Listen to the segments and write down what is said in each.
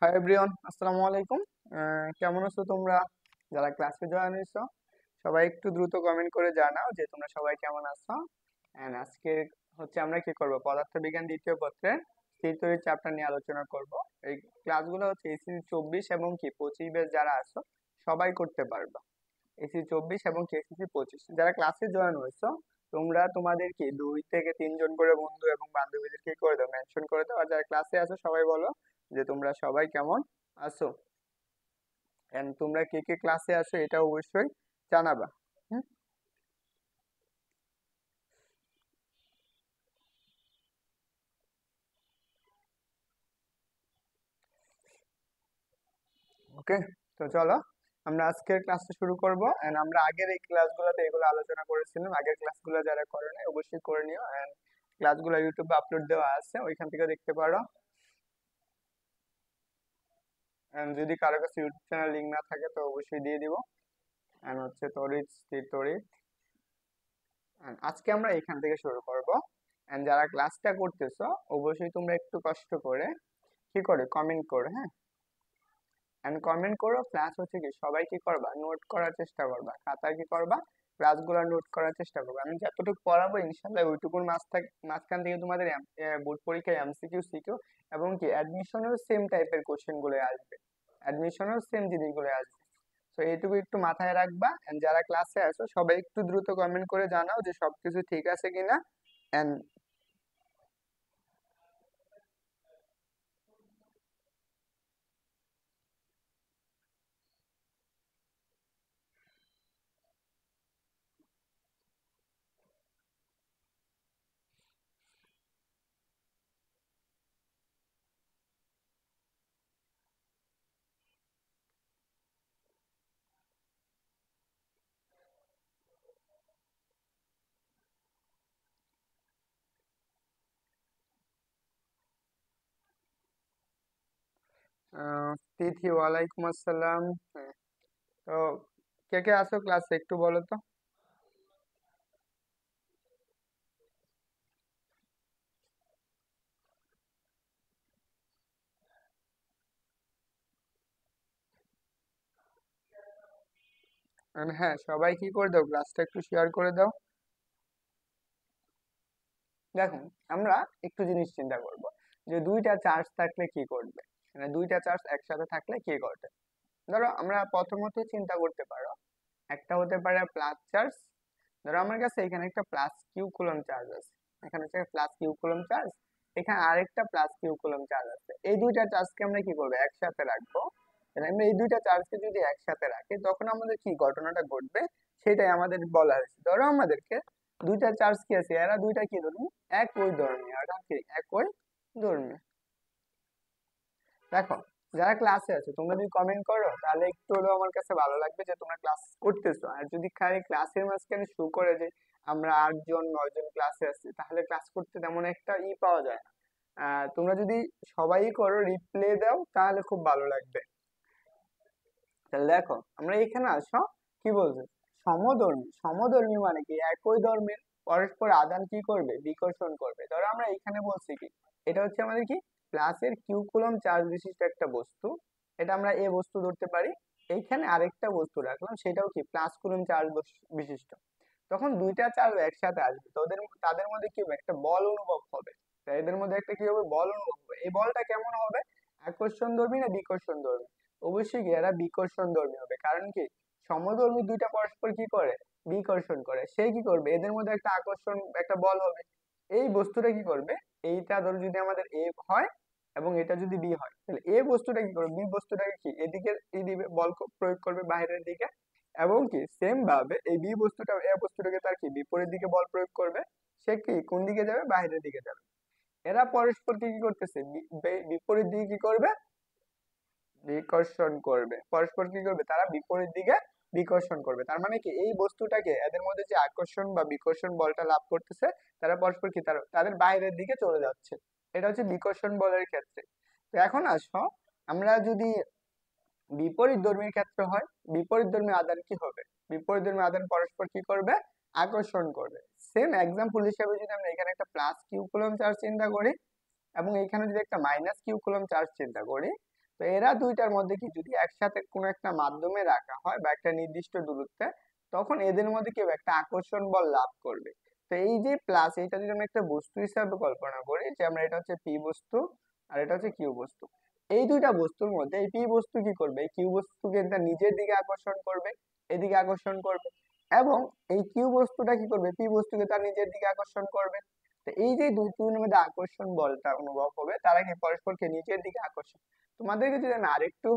Hi everyone, আসসালামু আলাইকুম। কেমন আছো তোমরা? যারা ক্লাসে জয়েন হয়েছো সবাই একটু দ্রুত কমেন্ট করে জানাও যে তোমরা সবাই কেমন আছো। এন্ড আজকে হচ্ছে আমরা কি করব, পদার্থবিজ্ঞান দ্বিতীয় পত্রের স্থির তড়িৎ চ্যাপ্টার নিয়ে আলোচনা করব। এই ক্লাসগুলো হচ্ছে এসিসি 24 এবং কি 25 ব্যাচ যারা আছো সবাই করতে পারবা। এসিসি 24 এবং কি এসিসি 25 যারা ক্লাসে জয়েন হয়েছো তোমরা তোমাদের কি 2 থেকে 3 জন করে বন্ধু এবং বান্ধবীদেরকে করে দাও, মেনশন করে দাও। আর যারা ক্লাসে আছো সবাই বলো যে তোমরা সবাই কেমন আছো, এন্ড তোমরা কে কে ক্লাসে আছো এটা অবশ্যই জানাবা। হুম, ওকে। তো চলো আমরা আজকের ক্লাসটা শুরু করব। এন্ড আমরা আগের এই ক্লাসগুলোতে এগুলো আলোচনা করেছিলাম, আগের ক্লাসগুলো যারা করে নাই অবশ্যই করে নিও। এন্ড ক্লাসগুলো ইউটিউবে আপলোড দেওয়া আছে, ওইখান থেকে দেখতে পারো। এন্ড যদি কারো কাছে ইউটিউব চ্যানেল লিংক না থাকে তো অবশ্যই দিয়ে দিব। এন্ড হচ্ছে তড়িৎ, স্থির তড়িৎ। And আজকে আমরা এখান থেকে শুরু করব। এন্ড যারা ক্লাসটা করতেছো অবশ্যই তোমরা একটু কষ্ট করে কি করে কমেন্ট করো, হ্যাঁ। এন্ড কমেন্ট করো, প্লাস হচ্ছে কি সবাই কি করবা, নোট করার চেষ্টা করবা, খাতায় কি করবা, ক্লাসগুলো নোট করার চেষ্টা করবা। আমি যতটুকু পড়াবো ইনশাল্লাহ ওইটুকুর মাঝখান থেকে তোমাদের বোর্ড পরীক্ষায় এমসিকিউ সিকিউ এবং কি অ্যাডমিশনেও সেম টাইপের কোশ্চেন গুলো আসবে, অ্যাডমিশনেও সেম জিনিসগুলো আসবে। তো এইটুকু একটু মাথায় রাখবা। এন্ড যারা ক্লাসে আছো সবাই একটু দ্রুত কমেন্ট করে জানাও যে সবকিছু ঠিক আছে কিনা। এন্ড তিথি, ওয়ালাইকুম আসসালাম। হ্যাঁ, তো কে কে আছো ক্লাসে একটু বলো তো। And হ্যাঁ, সবাই কি করে দাও, ক্লাসটা একটু শেয়ার করে দাও। দেখো, আমরা একটু জিনিস চিন্তা করব যে দুইটা চার্জ থাকলে কি করবে, মানে দুইটা চার্জ একসাথে থাকলে কি ঘটে। ধরো আমরা প্রথমত চিন্তা করতে পারো, একটা হতে পারে প্লাস চার্জ। ধরো আমার কাছে এখানে একটা প্লাস কিউ কুলম চার্জ আছে, এখানে হচ্ছে প্লাস কিউ কুলম চার্জ, এখানে আরেকটা প্লাস কিউ কুলম চার্জ আছে। এই দুইটা চার্জকে আমরা কি করবো, একসাথে রাখবো। তাহলে আমরা এই দুইটা চার্জকে যদি একসাথে রাখি তখন আমাদের কি ঘটনাটা ঘটবে সেটাই আমাদের বলা হয়েছে। ধরো আমাদেরকে দুইটা চার্জ কি আছে, এরা দুইটা কি ধরুন একই ধর্মী, আর কি একই ধর্মী। দেখো, যারা ক্লাসে আছো তোমরা যদি কমেন্ট করো তাহলে একটু হলেও আমার কাছে ভালো লাগবে যে তোমরা ক্লাস করতেছো। আর যদি খালি ক্লাসের মাঝখানে শো করে যে আমরা 8 জন 9 জন ক্লাসে আছি তাহলে ক্লাস করতে তেমন একটা পাওয়া যায় না। তোমরা যদি সবাই করো, রিপ্লে দাও, তাহলে খুব ভালো লাগবে। তাহলে দেখো আমরা এখানে আসো, কি বলছে, সমধর্মী। সমধর্মী মানে কি, একই ধর্মের পরস্পর আদান কি করবে, বিকর্ষণ করবে। ধরো আমরা এখানে বলছি কি, এটা হচ্ছে আমাদের কি প্লাসের কিউ কুলম চার্জ বিশিষ্ট একটা বস্তু, এটা আমরা এ বস্তু ধরতে পারি। এইখানে আরেকটা বস্তু রাখলাম, সেটাও কি প্লাস কুলম চার্জ বিশিষ্ট। তখন দুইটা চার্জ একসাথে আসবে, তো তাদের মধ্যে কি হবে, একটা বল অনুভব হবে। তাই এদের মধ্যে একটা কি হবে, বল অনুভব হবে। এই বলটা কেমন হবে, আকর্ষণ ধর্মী না বিকর্ষণ ধর্মী? অবশ্যই কি এরা বিকর্ষণ ধর্মী হবে, কারণ কি সমধর্মী দুইটা পরস্পর কি করে, বিকর্ষণ করে। সে কি করবে, এদের মধ্যে একটা আকর্ষণ, একটা বল হবে। এই বস্তুটা কি করবে, এইটা ধরো যদি আমাদের এ হয় এবং এটা যদি বি হয়, তাহলে এ বস্তুটা কি করবে, বি বস্তুটাকে কি এদিকে দিবে, বল প্রয়োগ করবে বাইরের দিকে। এবং কি সেম ভাবে এই বি বস্তুটা এ বস্তুটাকে তার কি বিপরীত দিকে বল প্রয়োগ করবে। সে কি কোন দিকে যাবে, বাইরের দিকে যাবে। এরা পরস্পরকে কি করতেছে, বিপরীত দিকে কি করবে, বিকর্ষণ করবে। পরস্পর কি করবে, তারা বিপরীত দিকে বিকর্ষণ করবে। তার মানে কি এই বস্তুটাকে এদের মধ্যে যে আকর্ষণ বা বিকর্ষণ বলটা লাভ করতেছে, তারা পরস্পর কি তাদের বাইরের দিকে চলে যাচ্ছে। এটা হচ্ছে বিকর্ষণ বলের ক্ষেত্রে। তো এখন আসো, আমরা যদি বিপরীত ধর্মীর ক্ষেত্রে হয়, বিপরীত ধর্মী আদান কি হবে, বিপরীত ধর্মী আদান পরস্পর কি করবে, আকর্ষণ করবে। সেম এক্সাম্পল হিসেবে যদি আমরা এখানে একটা প্লাস কিউ কুলম চার্জ চিন্তা করি এবং এখানে যদি একটা মাইনাস কিউ কুলম চার্জ চিন্তা করি, তো এরা দুইটার মধ্যে কি যদি একসাথে কোনো একটা মাধ্যমে রাখা হয় বা একটা নির্দিষ্ট দূরত্বে, তখন এদের মধ্যে কি হবে, একটা আকর্ষণ বল লাভ করবে। তো এই যে প্লাস, এটা যদি আমরা একটা বস্তু হিসাবে কল্পনা করি যে আমরা, এটা হচ্ছে পি বস্তু আর এটা হচ্ছে কিউ বস্তু, এই দুইটা বস্তুর মধ্যে এই পি বস্তু কি করবে, এই কিউ বস্তুকে এটা নিজের দিকে আকর্ষণ করবে, এদিকে আকর্ষণ করবে, এবং এই কিউ বস্তুটা কি করবে, পি বস্তুকে তার নিজের দিকে আকর্ষণ করবে। তো এই যে দুই দুইয়ের মধ্যে আকর্ষণ বলটা অনুভব হবে, তারা কি পরস্পরকে নিজের দিকে আকর্ষণ। তোমাদেরকে যদি আমি আরেকটু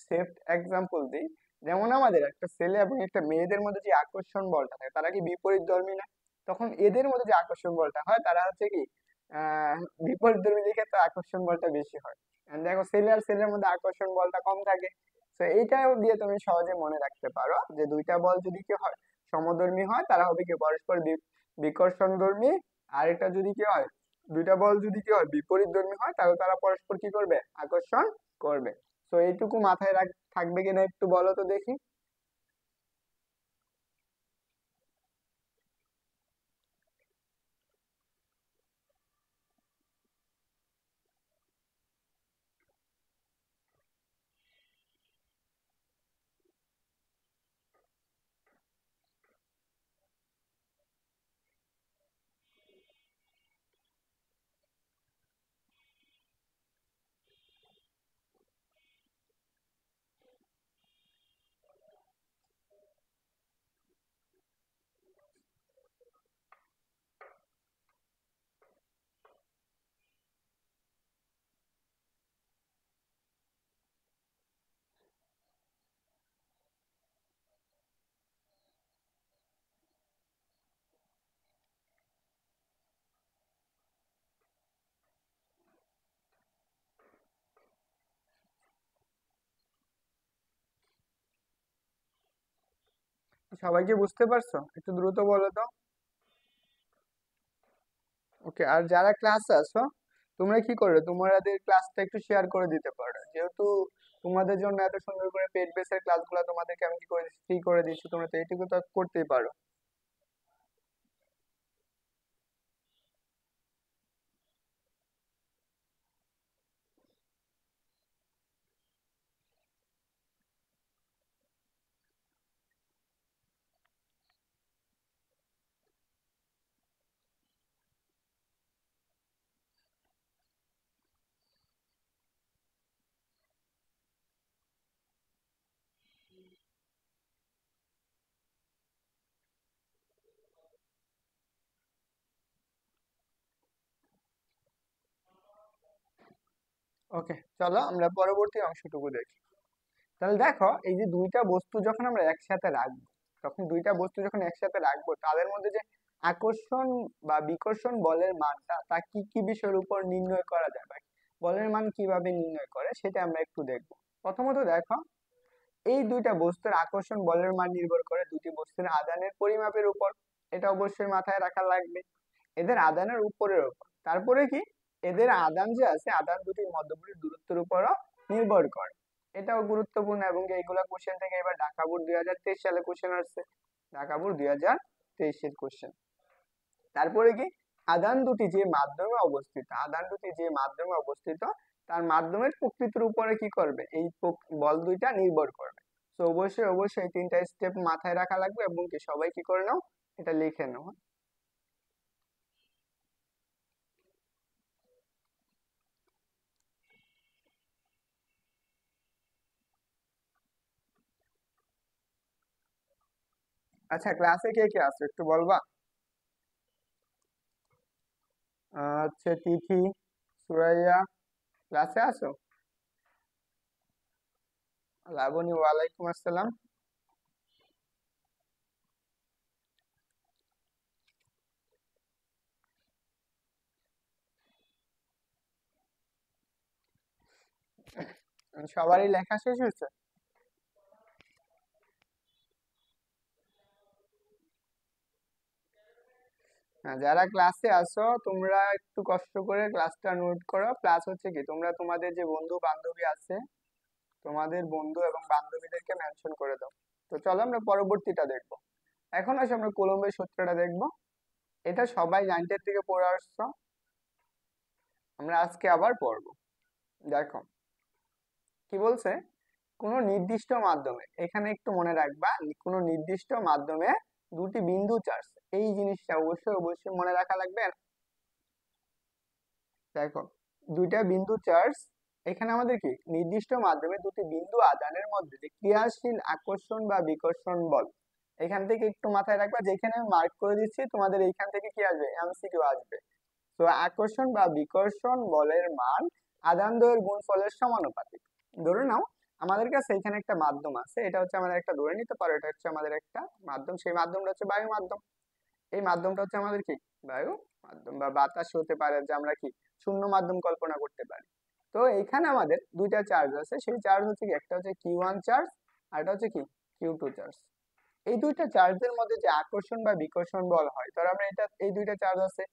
সেফ এক্সাম্পল দিই, যেমন আমাদের একটা ছেলে এবং একটা মেয়েদের মধ্যে যে আকর্ষণ বলটা থাকে, তারা কি বিপরীত ধর্মী না? তখন এদের মধ্যে যে আকর্ষণ বলটা হয়, তারা হচ্ছে কি আহ বিপরীত ধর্মীদের ক্ষেত্রে আকর্ষণ বলটা বেশি হয়। And দেখো ছেলে আর ছেলের মধ্যে আকর্ষণ বলটা কম থাকে। তো এইটাও দিয়ে তুমি সহজে মনে রাখতে পারো যে দুইটা বল যদি কি হয়, সমধর্মী হয়, তারা হবে কি পরস্পর বিকর্ষণ ধর্মী। আর এটা যদি কি হয়, দুইটা বল যদি কি হয় বিপরীত ধর্মী হয়, তাহলে তারা পরস্পর কি করবে, আকর্ষণ করবে। তো এইটুকু মাথায় থাকবে কিনা একটু বলো তো দেখি। সবাইকে বুঝতে পারছো? একটু দ্রুত বলো তো। ওকে, আর যারা ক্লাসে আছো, তোমরা কি করবে, তোমাদের ক্লাসটা একটু শেয়ার করে দিতে পারো, যেহেতু তোমাদের জন্য এত সুন্দর করে পেড বেসের ক্লাসগুলো তোমাদেরকে আমি কি করে দিচ্ছি, ফ্রি করে দিচ্ছি, তোমরা তো এইটুকু তো করতেই পারো। ওকে, চলো আমরা পরবর্তী অংশটুকু দেখি। তাহলে দেখো, এই যে দুইটা বস্তু যখন আমরা একসাথে রাখবো, তখন দুইটা বস্তু যখন একসাথে রাখবো, তাদের মধ্যে যে আকর্ষণ বা বিকর্ষণ বলের মানটা, তা কি কি বিষয়ের উপর নির্ণয় করা যায়, বা বলের মান কিভাবে নির্ণয় করে, সেটা আমরা একটু দেখবো। প্রথমত দেখো, এই দুইটা বস্তুর আকর্ষণ বলের মান নির্ভর করে দুটি বস্তুর আদানের পরিমাপের উপর। এটা অবশ্যই মাথায় রাখা লাগবে, এদের আদানের উপরের উপর। তারপরে কি, এদের আদান যে আছে, আদান দুটির মধ্যবর্তী দূরত্বের উপরও নির্ভর করে। এটাও গুরুত্বপূর্ণ, এবং এইগুলা কোশ্চেন থেকে এবার ঢাকা বোর্ড 2023 সালে কোশ্চেন আসছে, ঢাকা বোর্ড 2023 কোশ্চেন। তারপরে কি, আদান দুটি যে মাধ্যমে অবস্থিত, আদান দুটি যে মাধ্যমে অবস্থিত, তার মাধ্যমের প্রকৃতির উপরে কি করবে, এই বল দুইটা নির্ভর করবে। তো অবশ্যই অবশ্যই এই তিনটা স্টেপ মাথায় রাখা লাগবে, এবং কি সবাই কি করে নাও, এটা লিখে নাও। আচ্ছা, ক্লাসে কে কে আছে একটু বলবা? হচ্ছে তিথি, সুরাইয়া, ক্লাসে আছো? লাবণী, ওয়ালাইকুম আসসালাম। সবারই লেখা শেষ হয়েছে? হ্যাঁ, যারা ক্লাসে আসো তোমরা একটু কষ্ট করে ক্লাসটা নোট করো, প্লাস হচ্ছে কি তোমরা তোমাদের যে বন্ধু বান্ধবী আছে, তোমাদের বন্ধু এবং বান্ধবীদেরকে মেনশন করে দাও। তো চলো আমরা পরবর্তীটা দেখবো। এখন আসলে আমরা কোলম্বের সূত্রটা দেখবো। এটা সবাই 9 থেকে পড়ে আসছো, আমরা আজকে আবার পড়বো। দেখো, কি বলছে, কোনো নির্দিষ্ট মাধ্যমে, এখানে একটু মনে রাখবা, কোনো নির্দিষ্ট মাধ্যমে দুটি বিন্দু চার্জ, এই জিনিসটা অবশ্যই অবশ্যই মনে রাখা লাগবে। দেখো, দুইটা বিন্দু চার্জ, এখানে আমাদের কি নির্দিষ্ট মাধ্যমে দুটি বিন্দু আদানের মধ্যে যে ক্রিয়াশীল আকর্ষণ বা বিকর্ষণ বল, এখান থেকে একটু মাথায় রাখবা, যেখানে আমি মার্ক করে দিচ্ছি তোমাদের এইখান থেকে কি আসবে, এমসিকিউ আসবে। তো আকর্ষণ বা বিকর্ষণ বলের মান আদান দ্বয়ের গুণফলের সমানুপাতিক। ধরে নাও আমাদের কাছে এখানে একটা মাধ্যম আছে, এটা হচ্ছে আমাদের একটা, ধরে নিতে পারো এটা হচ্ছে আমাদের একটা মাধ্যম, সেই মাধ্যমটা হচ্ছে বায়ু মাধ্যম। এই মাধ্যমটা হচ্ছে আমাদের কি বায়ু মাধ্যম, বা বাতাস হতে পারে, যে আমরা কি শূন্য মাধ্যম কল্পনা করতে পারি। তো এখানে আমাদের দুইটা চার্জ আছে, সেই চার্জ হচ্ছে কি, একটা হচ্ছে Q1 চার্জ আর একটা হচ্ছে কি Q2 চার্জ। এই দুইটা চার্জের মধ্যে যে আকর্ষণ বা বিকর্ষণ বল হয়, ধর আমরা এটা, এই দুইটা চার্জ আছে,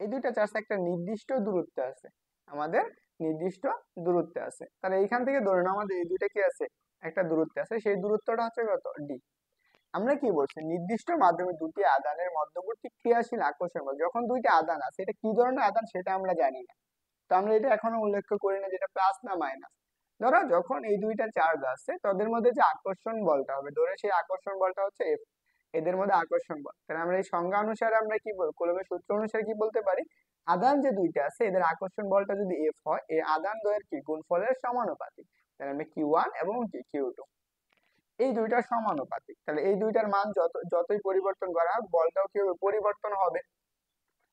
এই দুইটা চার্জ একটা নির্দিষ্ট দূরত্বে আছে, আমাদের নির্দিষ্ট দূরত্বে আছে, তাহলে এইখান থেকে ধরে নাও আমাদের এই দুইটা কি আছে, একটা দূরত্বে আছে, সেই দূরত্বটা হচ্ছে কত, ডি। আমরা কি বলছি, নির্দিষ্ট মাধ্যমে দুটি আদানের মধ্যবর্তী ক্রিয়াশীল আকর্ষণ বল, যখন দুইটা আদান আছে, এটা কি ধরনের আদান সেটা আমরা জানি না, তো আমরা এটা এখনো উল্লেখ করি না যেটা প্লাস না মাইনাস। ধরো যখন এই দুইটা চার্জ আছে তাদের মধ্যে যে আকর্ষণ বলটা হবে, ধরে সেই আকর্ষণ বলটা হচ্ছে এফ, এদের মধ্যে আকর্ষণ বল, তাহলে আমরা এই সংজ্ঞা অনুসারে আমরা কি বলবো, কুলম্বের সূত্র অনুসারে কি বলতে পারি, আদান যে দুইটা আছে এদের আকর্ষণ বলটা যদি এফ হয়, এই আদান দ্বয়ের কি গুণফলের সমানুপাতিক, তাহলে আমরা Q1 এবং কি Q2, এই দুইটার সমানুপাতিক, তাহলে এই দুইটার মান যতই পরিবর্তন করা হোক বলটাও কি হবে, পরিবর্তন হবে।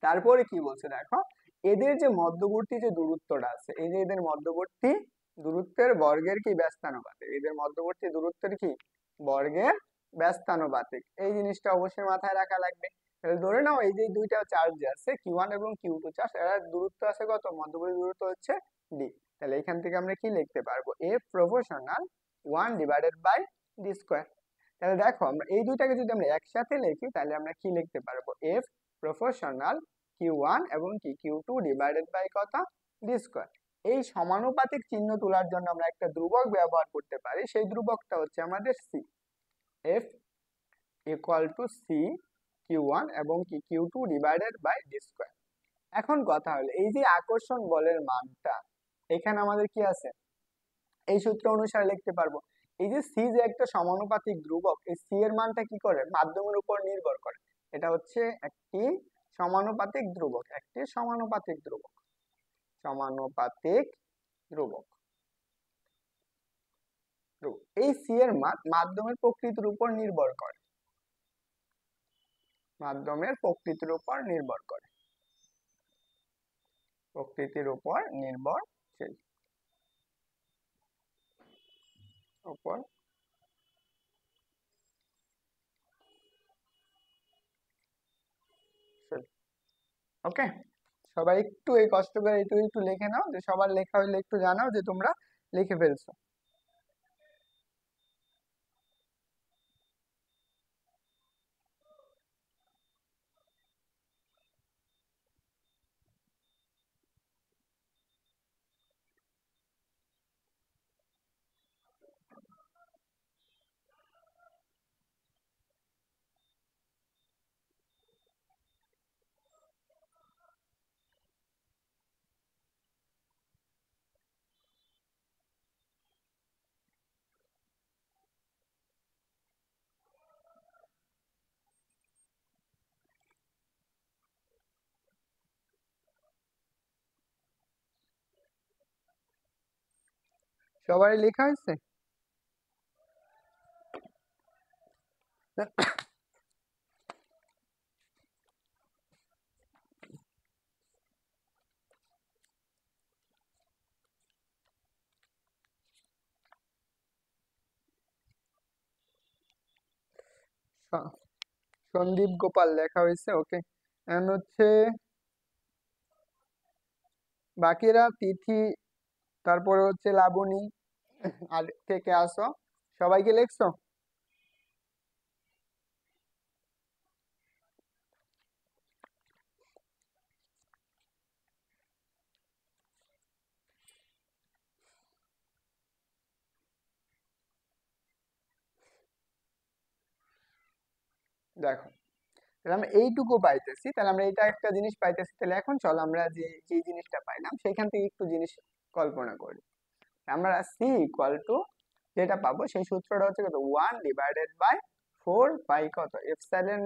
তারপরে কি বলছে দেখো, এদের যে মধ্যবর্তী যে দূরত্বটা আছে, এই যে এদের মধ্যবর্তী দূরত্বের বর্গের কি ব্যস্তানুপাতিক, এদের মধ্যবর্তী দূরত্বের কি বর্গের ব্যস্তানুপাতিক, এই জিনিসটা অবশ্যই মাথায় রাখা লাগবে। তাহলে ধরে নাও এই যে দুইটা চার্জ আছে Q1 এবং Q2 চার্জ, এর দূরত্ব আছে কত, মধ্যবর্তী দূরত্ব হচ্ছে d। তাহলে এখান থেকে আমরা কি লিখতে পারবো, F proportional 1 divided by d square. তাহলে দেখো আমরা এই দুইটাকে যদি আমরা একসাথে লিখি তাহলে আমরা কি লিখতে পারবো, F প্রপোর্শনাল Q1 এবং কি Q2 ডিভাইডেড বাই কত, d স্কয়ার। এই সমানুপাতিক চিহ্ন তোলার জন্য আমরা একটা ধ্রুবক ব্যবহার করতে পারি, সেই ধ্রুবকটা হচ্ছে আমাদের c, F equal two c Q1 এবং কি Q2 divided by d square. এখন কথা হলো, এই যে আকর্ষণ বলের মানটা এখানে আমাদের কি আছে, এই সূত্র অনুসারে লিখতে পারবো, এই যে সি যে একটা সমানুপাতিক ধ্রুবক, এই সি এর মানটা কি করে, মাধ্যমের উপর নির্ভর করে, এটা হচ্ছে একটি সমানুপাতিক ধ্রুবক, একটি সমানুপাতিক ধ্রুবক, সমানুপাতিক ধ্রুবক। এই সি এর মান মাধ্যমের প্রকৃতির উপর নির্ভর করে, মাধ্যমের প্রকৃতির উপর নির্ভর করে, প্রকৃতির উপর নির্ভরশীল, উপর। ওকে, সবাই একটু এই কষ্ট করে একটু একটু লিখে নাও, যে সবার লেখা হইলে একটু জানাও যে তোমরা লিখে ফেলছো। সবাই লেখা হয়েছে? সন্দীপ গোপাল লেখা হয়েছে, ওকে। এন্ড হচ্ছে বাকিরা তিথি, তারপরে হচ্ছে লাবণী, আর কে কে আসো, সবাইকে লিখছো? দেখো, তাহলে আমরা এইটুকু পাইতেছি, তাহলে আমরা এটা একটা জিনিস পাইতেছি, তাহলে এখন চলো আমরা যে যে জিনিসটা পাইলাম সেখান থেকে একটু জিনিস কল্পনা করি। আমরা সি ইকুয়াল টু যেটা পাবো সেই সূত্রটা হচ্ছে কত 1/4 পাই কত এপসাইলন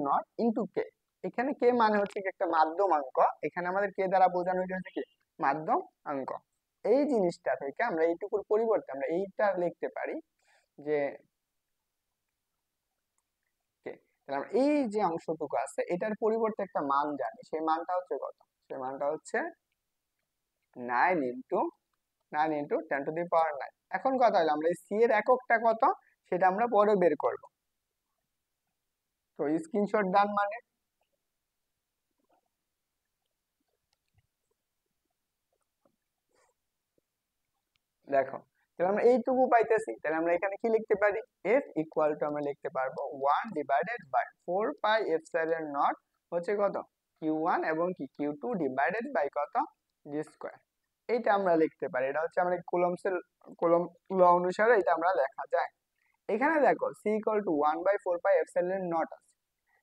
নট ইনটু কে। এখানে কে মানে হচ্ছে কি একটা মাধ্যমাঙ্ক, এখানে আমাদের কে দ্বারা বোঝানো হয়েছে কি মাধ্যমাঙ্ক। এই জিনিসটা থেকে আমরা এইটুকুর পরিবর্তে আমরা এইটা লিখতে পারি যে কে, তাহলে আমরা এই যে অংশটুকু আছে এটার পরিবর্তে একটা মান জানি, সেই মানটা হচ্ছে কত, সেই মানটা হচ্ছে 9 × 10⁹। এখন কথা হলো আমরা এই সি এর এককটা কত সেটা আমরা পরে বের করব। তো স্ক্রিনশট ডান মানে দেখো, তাহলে আমরা এইটুকু পাইতেছি, তাহলে আমরা এখানে কি লিখতে পারি, এফ ইকুয়াল টু আমরা লিখতে পারবো 1/4 পাই এপসাইলন নট হচ্ছে কত Q1 এবং কি Q2 ডিভাইডেড বাই কত জি স্কয়ার। এইটা আমরা লিখতে পারি, এটা হচ্ছে আমাদের কুলম্ব ল অনুসারে এটা আমরা লেখা যায়। এখানে দেখো C equal to 1/4 pi epsilon naught আছে।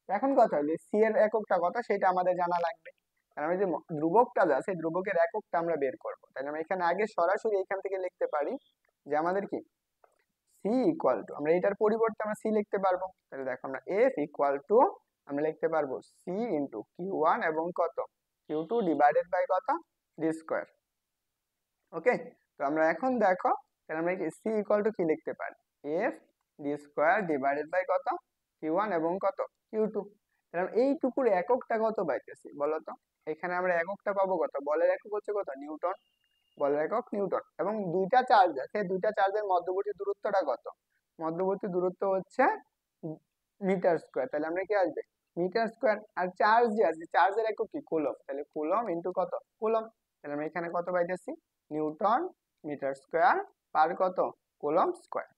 এখন কথা হলো সি এর এককটা কত সেটা আমাদের জানা লাগবে, কারণ আমরা যে ধ্রুবকটা যা সেই ধ্রুবকের এককটা আমরা বের করব। তাহলে আমরা এখানে আগে সরাসরি এখান থেকে লিখতে পারি যে আমাদের কি সি ইকুয়াল টু, আমরা এটার পরিবর্তে আমরা সি লিখতে পারবো। তাহলে দেখো আমরা এফ ইকুয়াল টু আমরা লিখতে পারবো সি ইন্টু Q1 এবং কত Q2 ডিভাইডেড বাই কত ডি স্কয়ার। ওকে, তো আমরা এখন দেখো তাহলে আমরা কি সি ইকুয়াল টু কি লিখতে পারি, F D square divided by কত Q1 এবং কত Q2। তাহলে আমরা এইটুকুর এককটা কত পাইতেছি বলো তো, এখানে আমরা এককটা পাবো কত, বলের একক হচ্ছে কত নিউটন, বলের একক নিউটন, এবং দুইটা চার্জ আছে, দুইটা চার্জের মধ্যবর্তী দূরত্বটা কত, মধ্যবর্তী দূরত্ব হচ্ছে মিটার স্কয়ার। তাহলে আমরা কি আসবে মিটার স্কয়ার, আর চার্জ যে আছে চার্জের একক কি কুলম্ব, তাহলে কুলম্ব ইনটু কত কুলম্ব। তাহলে আমরা এখানে কত পাইতেছি নিউটন মিটার স্কয়ার পার কত কুলম্ব স্কয়ার।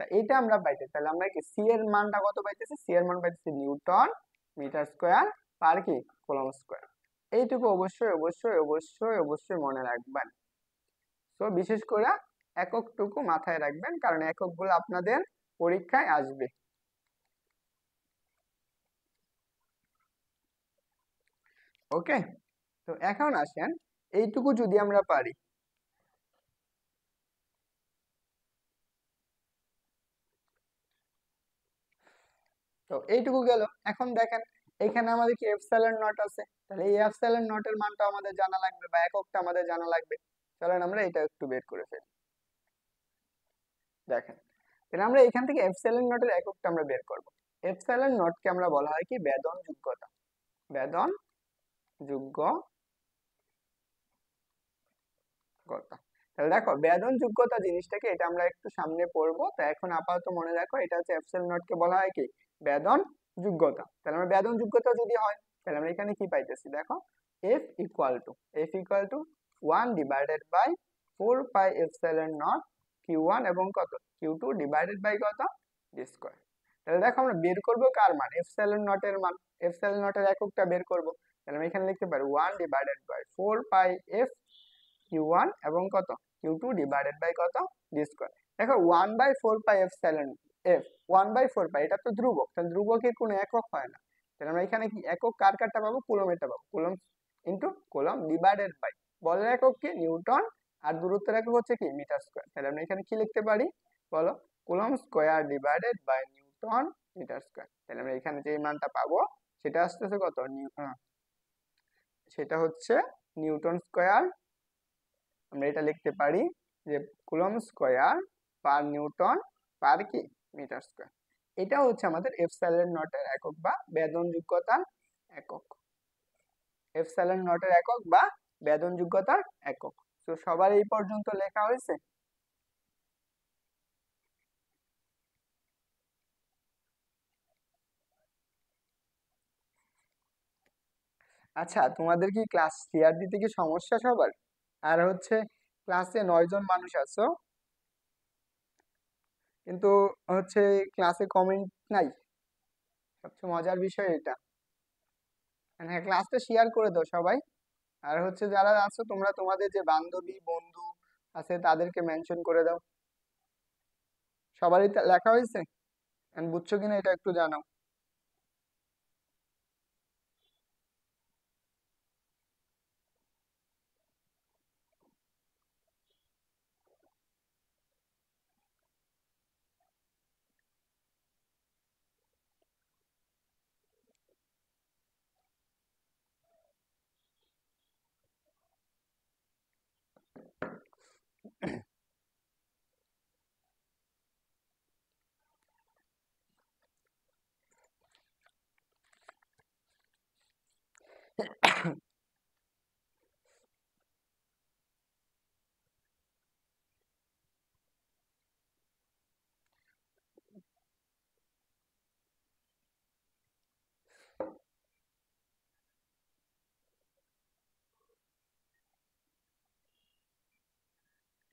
তা এটা আমরা পাইতেছি, তাহলে আমরা কি সি এর মানটা কত পাইতেছি, সি এর মান পাইতেছি নিউটন মিটার স্কয়ার পার কি কুলম্ব স্কয়ার। এইটুকু অবশ্যই অবশ্যই অবশ্যই অবশ্যই মনে রাখবেন। তো বিশেষ করে এককটুকু মাথায় রাখবেন, কারণ এককগুলো আপনাদের পরীক্ষায় আসবে। ওকে, তো এখন আসেন এইটুকু যদি আমরা পারি, তো এইটুকু গেল। এখন দেখেন এখানে আমাদের কি এপসাইলন নট আছে, তাহলে এই এপসাইলন নটের মানটা আমাদের জানা লাগবে বা এককটা আমাদের জানা লাগবে। চলেন আমরা এটা একটু বের করে ফেলি। দেখেন, তাহলে আমরা এখান থেকে এপসাইলন নটের এককটা আমরা বের করব। এপসাইলন নটকে আমরা বলা হয় কি বেদন যোগ্যতা, বেদন যোগ্যতা। তাহলে দেখো বেদন যোগ্যতা জিনিসটাকে এটা আমরা একটু সামনে পড়বো, তো এখন আপাতত মনে রাখো এটা হচ্ছে এপসাইলন নট কে বলা হয় কি বেদন যোগ্যতা। তাহলে আমরা বেদন যোগ্যতা যদি হয় তাহলে আমরা এখানে কি পাইতেছি দেখো, F equal to 1/4 pi epsilon not Q1 এবং কত Q2 ডিভাইডেড বাই কত ডি স্কয়ার। তাহলে দেখো আমরা বের করব কার মান, এপসাইলন নটের মান, এপসাইলন নটের এককটা বের করব। তাহলে আমি এখানে লিখতে পারি 1/4 পাই Q1 এবং কত Q2 ডিভাইডেড বাই কত ডি স্কয়ার। দেখো 1/4 পাই এপসাইলন এফ 1/4 পাই এটা তো ধ্রুবক, তাহলে ধ্রুবকের কোনো একক হয় না। তাহলে আমরা এখানে কি একক কার কারটা পাবো, কুলম্বেরটা পাবো, coulomb into coulomb divided by বলের একক কি নিউটন আর দূরত্বের একক হচ্ছে কি মিটার স্কয়ার। তাহলে আমরা এখানে কি লিখতে পারি বলো, coulomb square divided by newton metre square. তাহলে আমরা এখানে যে মানটা পাবো সেটা আসতেছে কত সেটা হচ্ছে নিউটন স্কয়ার। আমরা এটা লিখতে পারি যে কুলম্ব স্কয়ার পার নিউটন পার কি মিটার স্কয়ার। এটা হচ্ছে আমাদের এপসাইলন নটের একক বা বেদন যোগ্যতার একক, এপসাইলন নটের একক বা বেদন যোগ্যতার একক। তো সবার এই পর্যন্ত লেখা হয়েছে। আচ্ছা, তোমাদের কি ক্লাস শেয়ার দিতে কি সমস্যা সবার? আর হচ্ছে ক্লাসে 9 জন মানুষ আছো, কিন্তু হচ্ছে ক্লাসে কমেন্ট নাই, সবচেয়ে মজার বিষয় এটা। হ্যাঁ, ক্লাসটা শেয়ার করে দাও সবাই। আর হচ্ছে যারা আছো তোমরা তোমাদের যে বান্ধবী বন্ধু আছে তাদেরকে মেনশন করে দাও। সবারই লেখা হয়েছে, বুঝছো কিনা এটা একটু জানাও।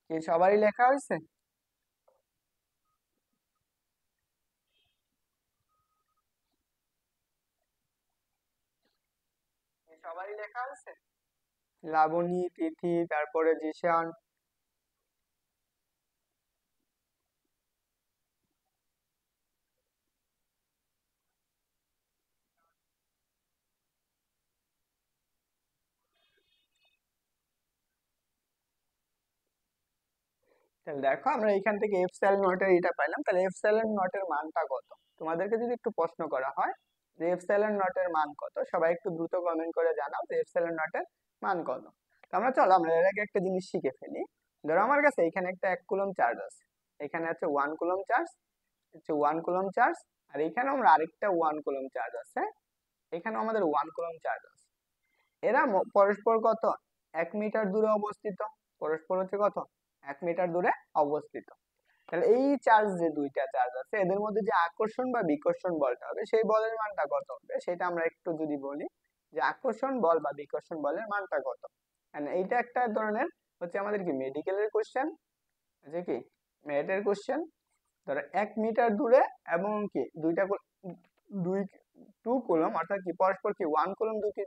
কি সবারই লেখা হয়েছে? সবারই লেখা হয়েছে? লাবণী, তিথি, তারপরে জিশান। তাহলে দেখো আমরা এখান থেকে এফসাইলন নটের এটা পাইলাম, তাহলে এফসাইলন নটের মানটা কত? তোমাদেরকে যদি একটু প্রশ্ন করা হয় যে এফসাইলন নটের মান কত, সবাই একটু দ্রুত কমেন্ট করে জানাও যে এফসাইলন নটের মান কত। তো আমরা চলো আমরা এর আগে একটা জিনিস শিখে ফেলি। ধরো আমার কাছে এখানে একটা 1 কুলম চার্জ আছে, এখানে আছে 1 কুলম চার্জ, হচ্ছে 1 কুলম চার্জ, আর এখানে আমরা আরেকটা 1 কুলম চার্জ আছে, এখানেও আমাদের 1 কুলম চার্জ আছে। এরা পরস্পর কত? 1 মিটার দূরে অবস্থিত। পরস্পর হচ্ছে কত? 1 মিটার দূরে অবস্থিত। তাহলে এই চার্জ যে দুইটা চার্জ আছে এদের মধ্যে যে আকর্ষণ বা বিকর্ষণ বলটা হবে সেই বলের মানটা কত হবে সেটা আমরা একটু যদি বলি যে আকর্ষণ বল বা বিকর্ষণ বলের মানটা কত। এইটা একটা ধরনের হচ্ছে আমাদের কি মেডিকেলের কোশ্চেন, যে কি ম্যাথের কোশ্চেন। ধরো 1 মিটার দূরে এবং কি দুই 2 কুলম অর্থাৎ কি পরস্পর কি 1 কুলম দুটি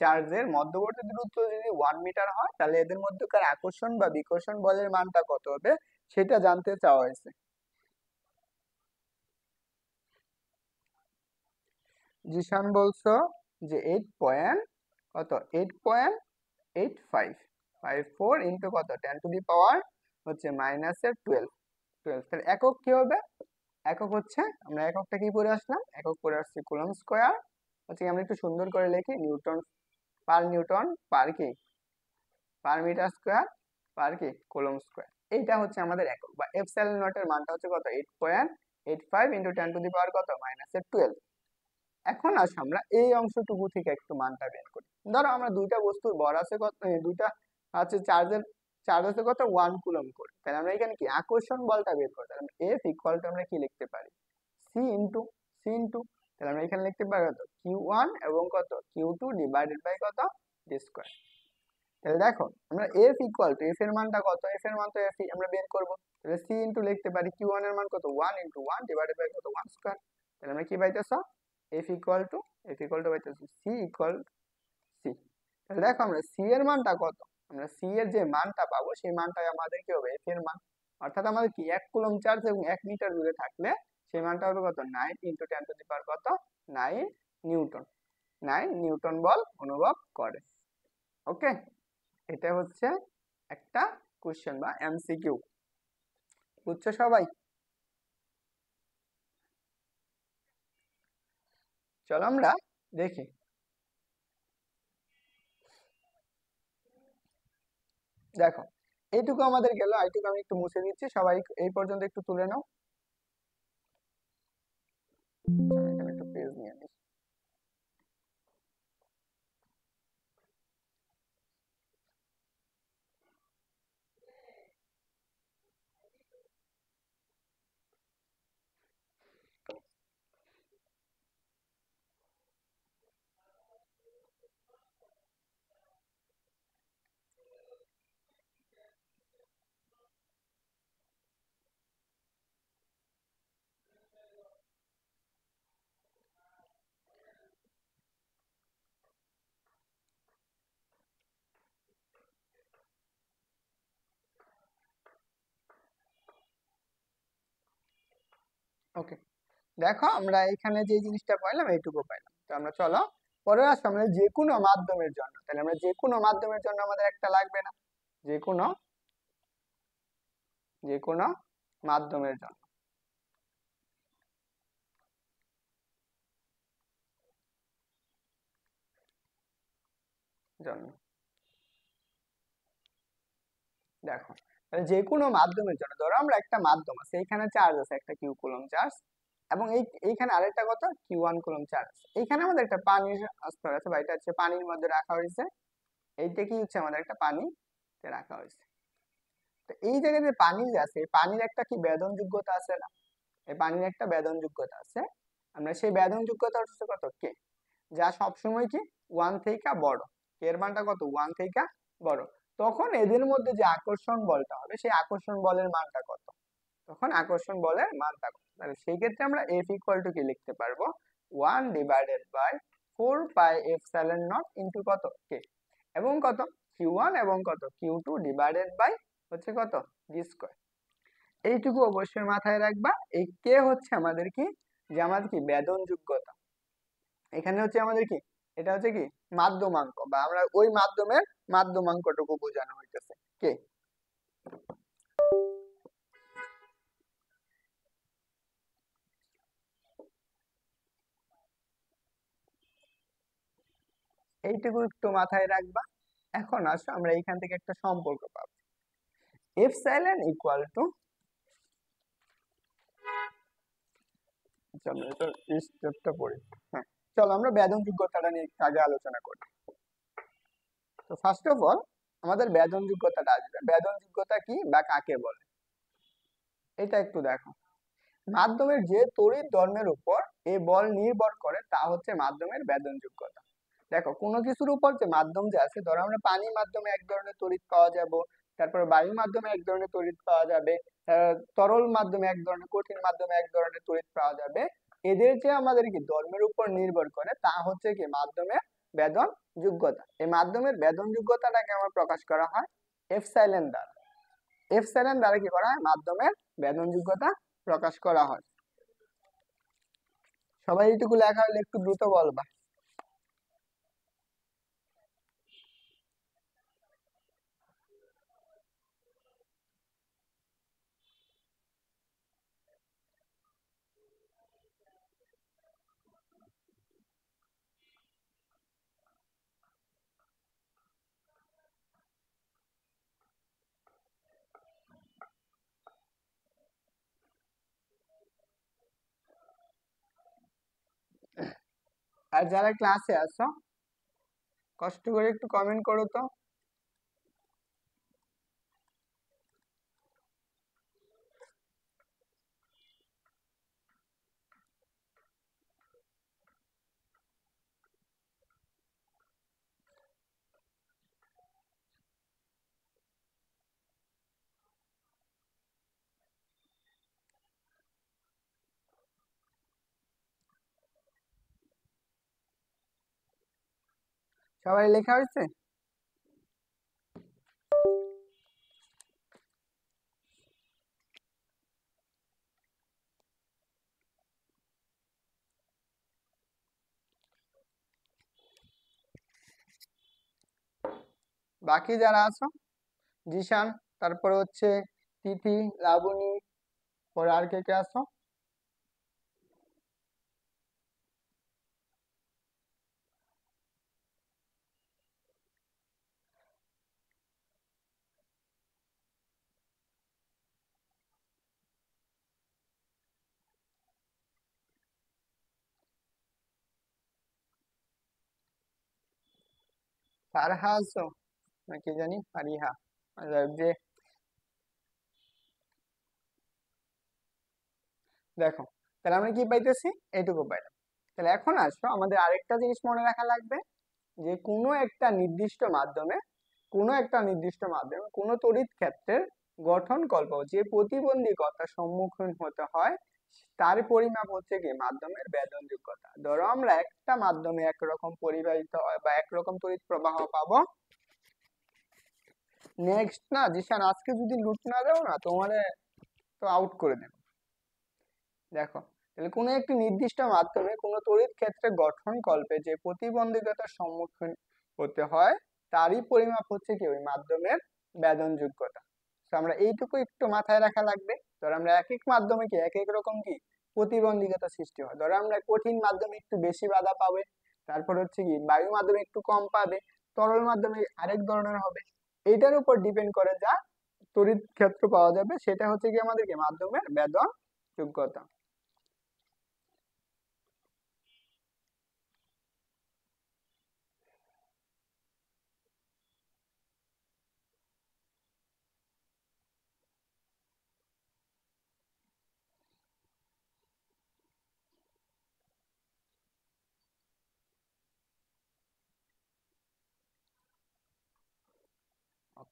চার্জের মধ্যবর্তী দূরত্ব যদি 1 মিটার হয় তাহলে এদের মধ্যকার আকর্ষণ বা বিকর্ষণ বলের মানটা কত হবে সেটা জানতে চাওয়া হয়েছে। জিশান বলছো যে 8 পয়েন্ট কত, 8.8554 ইন্টু কত 10 টু দি পাওয়ার হচ্ছে -12। তাহলে একক কি হবে? একক হচ্ছে আমরা এককটা কি পড়ে আসলাম, একক পড়ে আসছি কুলম স্কয়ার, হচ্ছে আমরা একটু সুন্দর করে লিখি নিউটন পার কি পার মিটার স্কয়ার পার কি কুলম স্কয়ার। এইটা হচ্ছে আমাদের একক বা এপসাইলন নটের মানটা হচ্ছে কত 8.85 ইন্টু 10 টু দি পাওয়ার কত -12। এখন আসো আমরা এই অংশটুকু থেকে একটু মানটা বের করি। ধরো আমরা দুইটা বস্তুর ভর আছে কত, দুইটা আছে চার্জ আছে কত 1 কুলম করে, তাহলে আমরা এখানে কি আকর্ষণ বলটা বের করতে পারি। এফ ইকুয়াল টু আমরা কি লিখতে পারি সি ইন্টু, তাহলে আমরা এখানে লিখতে পারি কত Q1 এবং কত Q2 ডিভাইডেড বাই কত ডি স্কয়ার। তাহলে দেখো আমরা এফ ইকুয়াল টু এফ এর মানটা কত, এফ এর মান তো এফ আমরা বের করব, তাহলে সি ইন্টু লিখতে পারি Q1 এর মান কত 1 ইন্টু 1 ডিভাইডেড বাই কত 1 স্কয়ার। তাহলে আমরা কি পাইতেছো এফ ইকুয়াল টু পাইতেছি সি ইকুয়াল সি। তাহলে দেখো আমরা সি এর মানটা কত, আমরা সি এর যে মানটা পাবো সেই মানটাই আমাদের কি হবে এফ এর মান। অর্থাৎ আমাদের কি 1 কুলম চার্জ এবং 1 মিটার দূরে থাকলে সেই মানটা হবে কত 9 ইন্টু 10 টু দি পাওয়ার কত 9 নিউটন। 9 নিউটন বল অনুভব করে। ওকে, এটা হচ্ছে একটা কোশ্চেন বা এমসিকিউ। বুঝছো সবাই? চলো আমরা দেখি। দেখো এইটুকু আমাদের গেল, এইটুকু আমি একটু মুছে দিচ্ছি, সবাই এই পর্যন্ত একটু তুলে নাও। আমি এখানে একটু পেজ নিয়ে নিই। ওকে, দেখো আমরা এখানে যে জিনিসটা পাইলাম এইটুকু পাইলাম। তো আমরা চলো পরে আসো আমরা যে কোনো মাধ্যমের জন্য, তাহলে আমরা যে কোনো মাধ্যমের জন্য আমাদের একটা লাগবে না, যে কোনো যে কোনো মাধ্যমের জন্য জন্য দেখো তাহলে যে কোনো মাধ্যমের জন্য ধরো আমরা একটা মাধ্যম আছে, এইখানে চার্জ আছে একটা Q কুলম চার্জ, এবং এইখানে আরেকটা কত Q1 কুলম চার্জ আছে। এইখানে আমাদের একটা পানির স্তর আছে বা এটা হচ্ছে পানির মধ্যে রাখা হয়েছে, এইটা কি হচ্ছে আমাদের একটা পানিতে রাখা হয়েছে। তো এই জায়গায় যে পানি যে আছে এই পানির একটা কি বেদন যোগ্যতা আছে না, এই পানির একটা বেদন যোগ্যতা আছে। আমরা সেই বেদন যোগ্যতা হচ্ছে কত কে, যা সবসময় কি 1 থেকে বড়, কে এর মানটা কত 1 থেকে বড়। তখন এদের মধ্যে যে আকর্ষণ বলটা হবে সেই আকর্ষণ বলের মানটা কত, তখন আকর্ষণ বলের মানটা কত, তাহলে সেই ক্ষেত্রে আমরা এফ ইকুয়াল টু কি লিখতে পারবো, 1/4 পাই এপসাইলন নট ইন্টু কত কে, এবং কত Q1 এবং কত Q2 ডিভাইডেড বাই হচ্ছে কত জি স্কয়ার। এইটুকু অবশ্যই মাথায় রাখবা। এই কে হচ্ছে আমাদের কি, যে আমাদের কি বেদন যোগ্যতা, এখানে হচ্ছে আমাদের কি, এটা হচ্ছে কি মাধ্যমাঙ্ক, বা আমরা ওই মাধ্যমের মাধ্যমাঙ্কটুকু বোঝানো হইতেছে কে। এইটুকু একটু মাথায় রাখবা। এখন আসো আমরা এইখান থেকে একটা সম্পর্ক পাবো, এপসাইলন ইকুয়াল টু, চলো এটা স্টেপটা পড়ি। হ্যাঁ, চলো আমরা বেদন যোগ্যতাটা নিয়ে একটু আগে আলোচনা করি। তো ফার্স্ট অফ অল আমাদের বেদন যোগ্যতাটা আসবে, বেদন যোগ্যতা কি বা কাকে বলে এটা একটু দেখো। মাধ্যমের যে তড়িৎ ধর্মের উপর এই বল নির্ভর করে তা হচ্ছে মাধ্যমের বেদন যোগ্যতা। দেখো কোনো কিছুর উপর যে মাধ্যম যে আছে, ধরো আমরা পানির মাধ্যমে এক ধরনের তড়িৎ পাওয়া যাবে, তারপরে বায়ুর মাধ্যমে এক ধরনের তড়িৎ পাওয়া যাবে, তরল মাধ্যমে এক ধরনের, কঠিন মাধ্যমে এক ধরনের তড়িৎ পাওয়া যাবে। এদের যে আমাদের কি ধর্মের উপর নির্ভর করে তা হচ্ছে কি মাধ্যমের বেদন যোগ্যতা। এই মাধ্যমের বেদন যোগ্যতাটাকে আমার প্রকাশ করা হয় এফসাইলেন দ্বারা। এফসাইলেন দ্বারা কি করা হয়, মাধ্যমের বেদন যোগ্যতা প্রকাশ করা হয়। সবাই এইটুকু লেখা হলে একটু দ্রুত বলবা। আর যারা ক্লাসে আছো কষ্ট করে একটু কমেন্ট করো তো। সবাই লেখা হয়েছে? বাকি যারা আছো, জিশান, তারপরে হচ্ছে তিথি, লাবণী, পরে আর কে কে আছো? ফারহা আছো না কি জানি, ফারিহা, আচ্ছা, যে দেখো, তাহলে আমরা কি পাইতেছি, এইটুকু পাইলাম। তাহলে এখন আসো আমাদের আরেকটা জিনিস মনে রাখা লাগবে, যে কোনো একটা নির্দিষ্ট মাধ্যমে কোনো তড়িৎ ক্ষেত্রের গঠন কল্প যে প্রতিবন্ধকতার সম্মুখীন হতে হয় তার পরিমাপ হচ্ছে কি মাধ্যমের বেদন যোগ্যতা। ধরো আমরা একটা মাধ্যমে একরকম পরিবাহিত হয় বা একরকম তড়িৎ প্রবাহ পাবো। নেক্সট না জিশান, আজকে যদি লুট না দাও না তোমারে তো আউট করে দেব। দেখো, তাহলে কোনো একটি নির্দিষ্ট মাধ্যমে কোনো তড়িৎ ক্ষেত্রে গঠন কল্পে যে প্রতিবন্ধকতার সম্মুখীন হতে হয় তারই পরিমাপ হচ্ছে কি ওই মাধ্যমের বেদন যোগ্যতা। তো আমরা এইটুকু একটু মাথায় রাখা লাগবে। ধর আমরা এক এক মাধ্যমে কি এক এক রকম কি প্রতিবন্ধকতা সৃষ্টি হয়, ধরো আমরা কঠিন মাধ্যমে একটু বেশি বাধা পাবে, তারপর হচ্ছে কি বায়ু মাধ্যমে একটু কম পাবে, তরল মাধ্যমে আরেক ধরনের হবে। এইটার উপর ডিপেন্ড করে যা তড়িৎ ক্ষেত্র পাওয়া যাবে সেটা হচ্ছে কি আমাদের কি মাধ্যমের বেদন যোগ্যতা।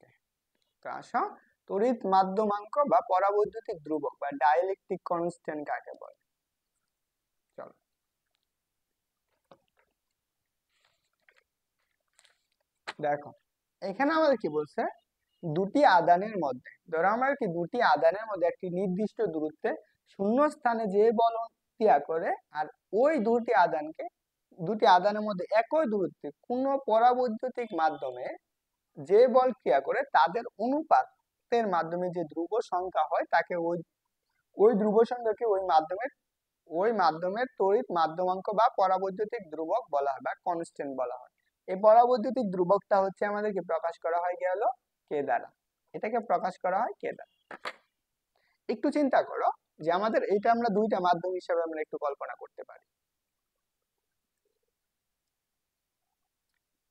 ওকে, তো আসো, তড়িৎ মাধ্যমাঙ্ক বা পরাবৈদ্যুতিক ধ্রুবক বা ডাইলেকট্রিক কনস্ট্যান্ট কাকে বলে? চলো, দেখো এখানে আমাদের কি বলছে, দুটি আধানের মধ্যে, ধরো আমরা কি দুটি আধানের মধ্যে একটি নির্দিষ্ট দূরত্বে শূন্য স্থানে যে বল ক্রিয়া করে, আর ওই দুটি আধানের মধ্যে একই দূরত্বে কোনো পরাবৈদ্যুতিক মাধ্যমে যে বল ক্রিয়া করে তাদের অনুপাতের মাধ্যমে যে ধ্রুব সংখ্যা হয় তাকে ওই ওই ধ্রুব সংখ্যাকে ওই মাধ্যমের তড়িৎ মাধ্যমাঙ্ক বা পরাবৈদ্যুতিক ধ্রুবক বলা হয় বা কনস্ট্যান্ট বলা হয়। এই পরাবৈদ্যুতিক ধ্রুবকটা হচ্ছে আমাদেরকে প্রকাশ করা হয় গেল কে দ্বারা, এটাকে প্রকাশ করা হয় কে দ্বারা। একটু চিন্তা করো যে আমাদের এটা আমরা দুইটা মাধ্যম হিসেবে আমরা একটু কল্পনা করতে পারি।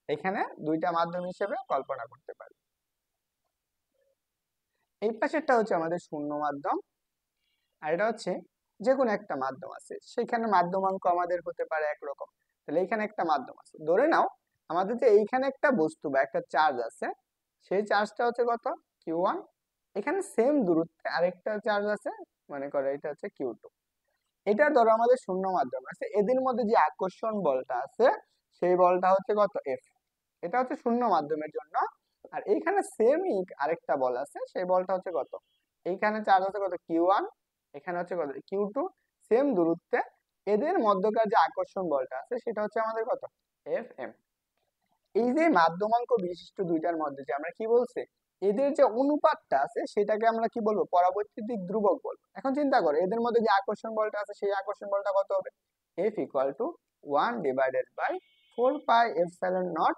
এখানে দুইটা মাধ্যম হিসেবে কল্পনা করতে পারি। এই পাশেরটা হচ্ছে আমাদের শূন্য মাধ্যম, আর এটা হচ্ছে যে কোনো একটা মাধ্যম আছে, সেখানে মাধ্যমাঙ্ক আমাদের হতে পারে একরকম। তাহলে এইখানে একটা মাধ্যম আছে, ধরে নাও আমাদের যে এইখানে একটা বস্তু বা একটা চার্জ আছে, সেই চার্জটা হচ্ছে কত Q1, এখানে সেম দূরত্বে আরেকটা চার্জ আছে, মনে করো এটা হচ্ছে Q2। এটা ধরো আমাদের শূন্য মাধ্যম আছে, এদের মধ্যে যে আকর্ষণ বলটা আছে সেই বলটা হচ্ছে কত F, এটা হচ্ছে শূন্য মাধ্যমের জন্য। আর এইখানে সেমই আরেকটা বল আছে, সেই বলটা হচ্ছে কত, এইখানে চার্জ আছে কত Q1, এখানে হচ্ছে কত Q2, সেম দূরত্বে এদের মধ্যকার যে আকর্ষণ বলটা আছে সেটা হচ্ছে আমাদের কত Fm। এই যে মাধ্যমাঙ্ক বিশিষ্ট দুইটার মধ্যে যে আমরা কি বলছি, এদের যে অনুপাতটা আছে সেটাকে আমরা কি বলবো, পরাবৈদ্যুতিক ধ্রুবক বলবো। এখন চিন্তা করো এদের মধ্যে যে আকর্ষণ বলটা আছে সেই আকর্ষণ বলটা কত হবে, F equal to 1/4πε0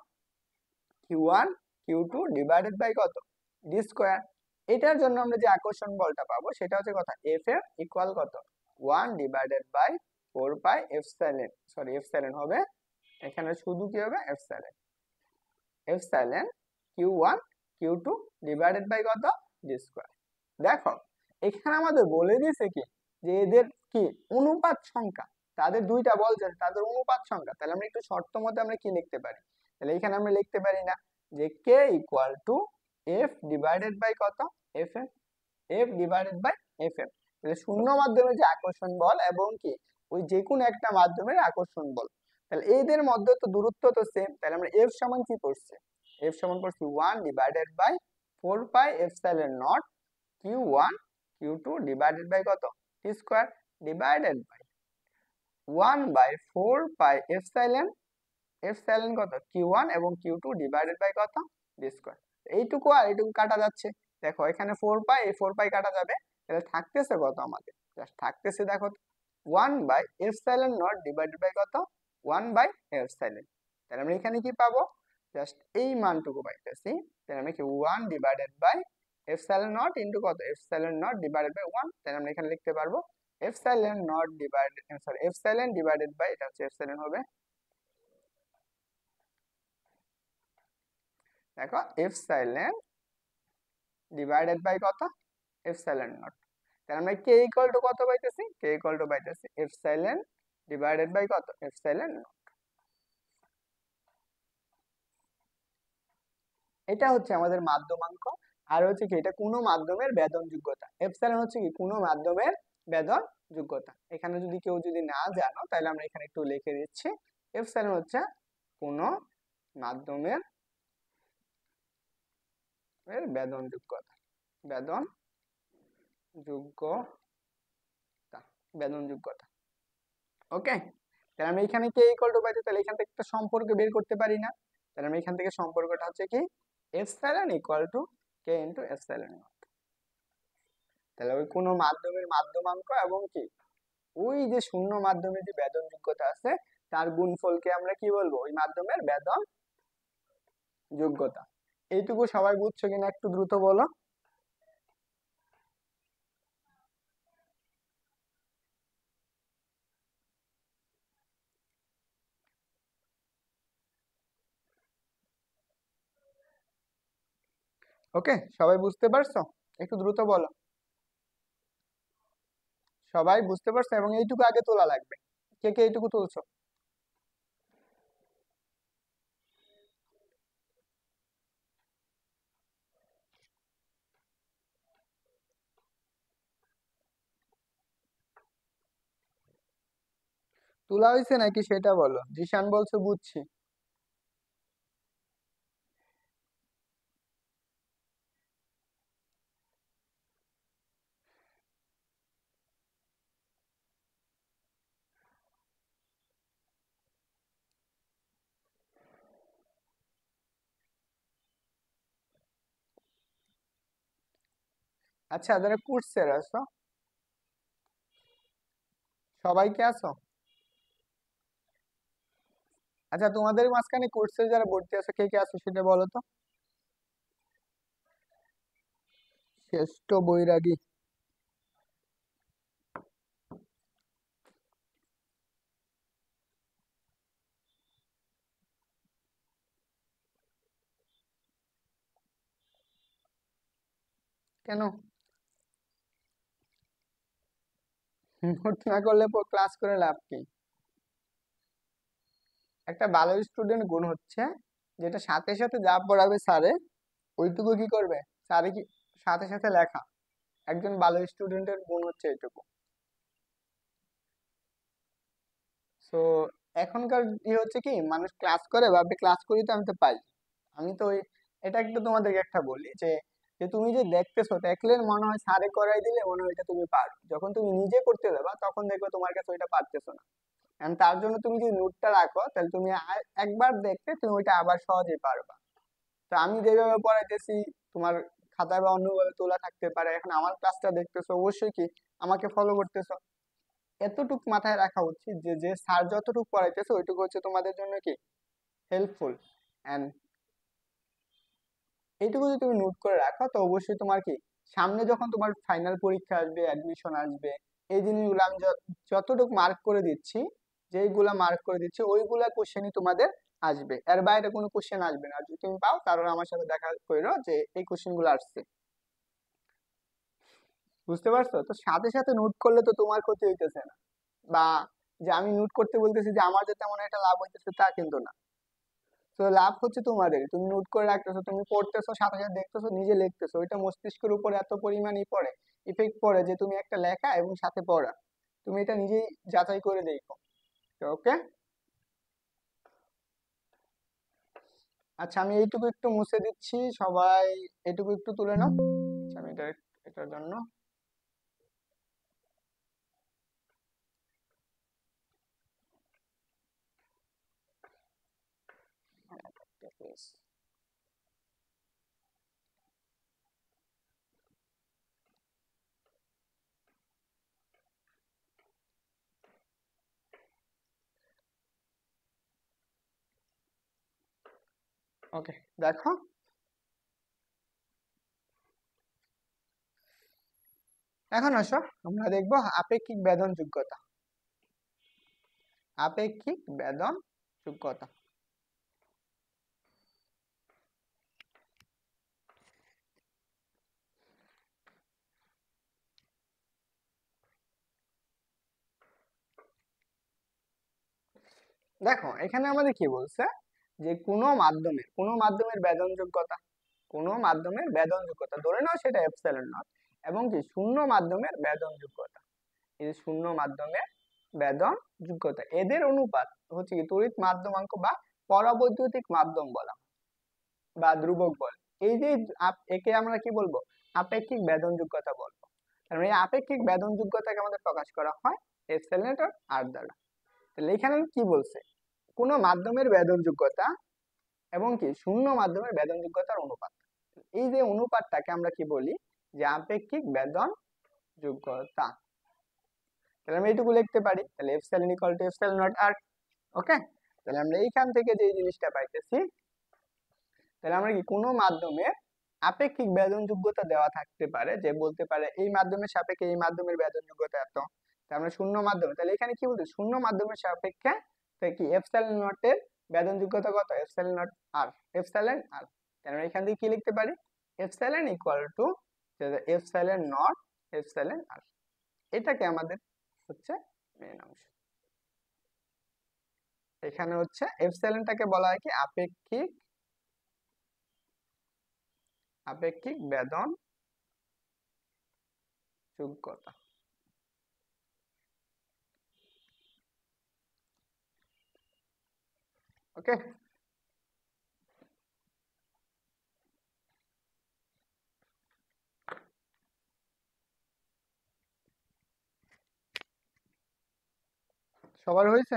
Q1 Q2 divided by কত ডি স্কয়ার। এটার জন্য আমরা যে আকর্ষণ বলটা পাবো সেটা হচ্ছে কত, F এর ইকুয়াল কত 1/4πε হবে, এখানে শুধু কি হবে epsilon Q1 Q2 divided by কত ডি স্কয়ার। দেখো এখানে আমাদের বলে দিয়েছে কি যে এদের কি অনুপাত সংখ্যা, তাদের দুইটা বল যাচ্ছে তাদের অনুপাত সংখ্যা। তাহলে আমরা একটু শর্ত মতে আমরা কি লিখতে পারি, তাহলে এখানে আমরা লিখতে পারি না যে K equal to F divided by কত Fm, F divided by Fm। তাহলে শূন্য মাধ্যমে যে আকর্ষণ বল এবং কি ওই যে কোনো একটা মাধ্যমের আকর্ষণ বল, তাহলে এদের মধ্যে তো দূরত্ব তো সেম, তাহলে আমরা F সমান কি করছি, F সমান করছি 1/4πε0 Q1 Q2 ডিভাইডেড বাই কত টি স্কয়ার ডিভাইডেড বাই 1/4πε কত Q1 এবং Q2 ডিভাইডেড বাই কত ডি স্কয়ার। এইটুকু আর এইটুকু কাটা যাচ্ছে, দেখো এখানে 4π, এই 4π কাটা যাবে, তাহলে থাকতেছে কত আমাদের, জাস্ট থাকতেছে দেখো 1/ε0 ডিভাইডেড বাই কত 1/ε। তাহলে আমরা এখানে কি পাবো, জাস্ট এই মানটুকু পাইতেছি, তাহলে আমরা কি 1/ε0 ইন্টু কত ε0 ডিভাইডেড বাই 1, তাহলে আমরা এখানে লিখতে পারবো ε0 ডিভাইডেড ডিভাইডেড বাই এটা হচ্ছে হবে, দেখো ডিভাইডেড বাই কত ε0। তাহলে আমরা কে ইকুয়াল টু কত পাইতেছি, কে ইকুয়াল টু পাইতেছি ডিভাইডেড বাই কত ε0। এটা হচ্ছে আমাদের মাধ্যমাঙ্ক। আর হচ্ছে কি এটা কোনো মাধ্যমের বেদন যোগ্যতা, এপসাইলন হচ্ছে কি কোনো মাধ্যমের বেদন যোগ্যতা। এখানে যদি কেউ যদি না জানো তাহলে আমরা এখানে একটু লিখে দিচ্ছি, এপসাইলন হচ্ছে কোনো মাধ্যমের বেদন যোগ্যতা, বেদন যোগ্যতা, বেদন যোগ্যতা। ওকে, তাহলে আমরা এখানে কে ইকুয়াল টু পাইছি, তাহলে এখান থেকে একটা সম্পর্ক বের করতে পারি না, তাহলে আমরা এখান থেকে সম্পর্কটা হচ্ছে কি epsilon equal two K into epsilon not. তাহলে ওই কোনো মাধ্যমের মাধ্যমাঙ্ক এবং কি ওই যে শূন্য মাধ্যমে যে বেদন যোগ্যতা আছে তার গুণফলকে আমরা কি বলবো, ওই মাধ্যমের বেদন যোগ্যতা। এইটুকু সবাই বুঝছো কিনা একটু দ্রুত বলো। ওকে, সবাই বুঝতে পারছো, একটু দ্রুত বলো। সবাই বুঝতে পারছো এবং এইটুকু আগে তোলা লাগবে, কে কে এইটুকু তুলছো। তোলা হয়েছে নাকি সেটা বলো। জিশান বলছে বুঝছি। আচ্ছা, যারা কোর্সের আছো, সবাইকে আছো? আচ্ছা, তোমাদের মাঝখানে কোর্সে যারা ভর্তি আছে কে কে আছো সেটা বলো তো। শ্রেষ্ঠ বৈরাগী। কেন? নোট না করলে ক্লাস করে লাভ কি? একটা ভালো স্টুডেন্ট গুণ হচ্ছে যেটা সাথে সাথে যা পড়াবে স্যারে ওইটুকু কি করবে, স্যারে কি সাথে সাথে লেখা। একজন ভালো স্টুডেন্টের গুণ হচ্ছে এইটুকু। সো এখনকার হচ্ছে কি, মানুষ ক্লাস করে ভাবে ক্লাস করি তো আমি তো পাই। আমি তো ওই, এটা একটু তোমাদেরকে একটা বলি যে যে তুমি যে দেখতেছো, দেখলে মনে হয় স্যারে করাই দিলে মনে হয় এটা তুমি পারো, যখন তুমি নিজে করতে যাবা তখন দেখবে তোমার কাছে ওইটা পারতেছো না। And তার জন্য তুমি যদি নোটটা রাখো তাহলে তুমি একবার দেখতে তুমি ওইটা আবার সহজেই পারবা। তো আমি যেভাবে পড়াইতেছি তোমার খাতায় বা অন্যভাবে তোলা থাকতে পারে, এখন আমার ক্লাসটা দেখতেছো অবশ্যই কি আমাকে ফলো করতেছো। এতটুক মাথায় রাখা উচিত যে যে স্যার যতটুকু পড়াইতেছে ওইটুকু হচ্ছে তোমাদের জন্য কি হেল্পফুল। এন্ড এইটুকু যদি তুমি নোট করে রাখো তো অবশ্যই তোমার কি সামনে যখন তোমার ফাইনাল পরীক্ষা আসবে, অ্যাডমিশন আসবে, এই জিনিসগুলো আমি যতটুকু মার্ক করে দিচ্ছি, যেইগুলা মার্ক করে দিচ্ছি ওইগুলা কোশ্চেনই তোমাদের আসবে, এর বাইরে কোনো কোশ্চেন আসবে না। আর যদি তুমি পাও তাহলে আমার সাথে দেখা করো যে এই কোশ্চেন গুলো আসছে। বুঝতে পারছো? তো সাথে সাথে নোট করলে তো তোমার ক্ষতি হইতেছে না, বা যে আমি নোট করতে বলতেছি যে আমার যে তেমন একটা লাভ হইতেছে তা কিন্তু না। তো লাভ হচ্ছে তোমাদের, তুমি নোট করে রাখতেছো, তুমি পড়তেছো, সাথে সাথে দেখতেছো, নিজে লিখতেছো, ওইটা মস্তিষ্কের উপরে এত পরিমাণ পড়ে, ইফেক্ট পড়ে যে তুমি একটা লেখা এবং সাথে পড়া, তুমি এটা নিজেই যাচাই করে দেখো। ওকে। আচ্ছা, আমি এইটুকু একটু মুছে দিচ্ছি, সবাই এইটুকু একটু তুলে নাও। আচ্ছা, আমি এটার জন্য ওকে, দেখো এখন আসো, আমরা দেখবো আপেক্ষিক বেদন যোগ্যতা। আপেক্ষিক বেদন যোগ্যতা। দেখো এখানে আমাদের কি বলছে যে কোনো মাধ্যমের বেদন যোগ্যতা, কোনো মাধ্যমের বেদন যোগ্যতা ধরে নাও সেটা এপসাইলন নট, এবং কি শূন্য মাধ্যমের বেদন যোগ্যতা। এই যে শূন্য মাধ্যমের বেদন যোগ্যতা, এদের অনুপাত হচ্ছে কি তড়িৎ মাধ্যমাঙ্ক বা পরাবৈদ্যুতিক মাধ্যম বলা হয়, বা ধ্রুবক বল। এই যে একে আমরা কি বলবো, আপেক্ষিক বেদন যোগ্যতা বলবো। কারণ এই আপেক্ষিক বেদন যোগ্যতাকে আমাদের প্রকাশ করা হয় এপসাইলন নট আর দ্বারা। তাহলে এখানে কি বলছে, কোন মাধ্যমের বেদন যোগ্যতা এবং কি শূন্য মাধ্যমের বেদন যোগ্যতার অনুপাত, এই যে অনুপাতটাকে আমরা কি বলি, যে আপেক্ষিক বেদন যোগ্যতা। তাহলে আমরা এইটুকু লিখতে পারি, তাহলে epsilon equal to epsilon naught r. Okay. তাহলে আমরা এইখান থেকে যে জিনিসটা পাইতেছি, তাহলে আমরা কি কোনো মাধ্যমে আপেক্ষিক বেদন যোগ্যতা দেওয়া থাকতে পারে, যে বলতে পারে এই মাধ্যমের সাপেক্ষে এই মাধ্যমের বেদন যোগ্যতা এত। তাহলে আমরা শূন্য মাধ্যমে, তাহলে এখানে কি বলতে শূন্য মাধ্যমের সাপেক্ষে তাই কি এপসাইলন নট এর বেদন যোগ্যতা কত, epsilon naught r, epsilon r. তাহলে আমরা এখান থেকে কি লিখতে পারি, epsilon equal to epsilon naught epsilon r. এটাকে আমাদের হচ্ছে মেন অংশ। এখানে হচ্ছে এপসাইলনটাকে বলা হয় কি আপেক্ষিক, আপেক্ষিক বেদন যোগ্যতা। ওকে। সবার হয়েছে?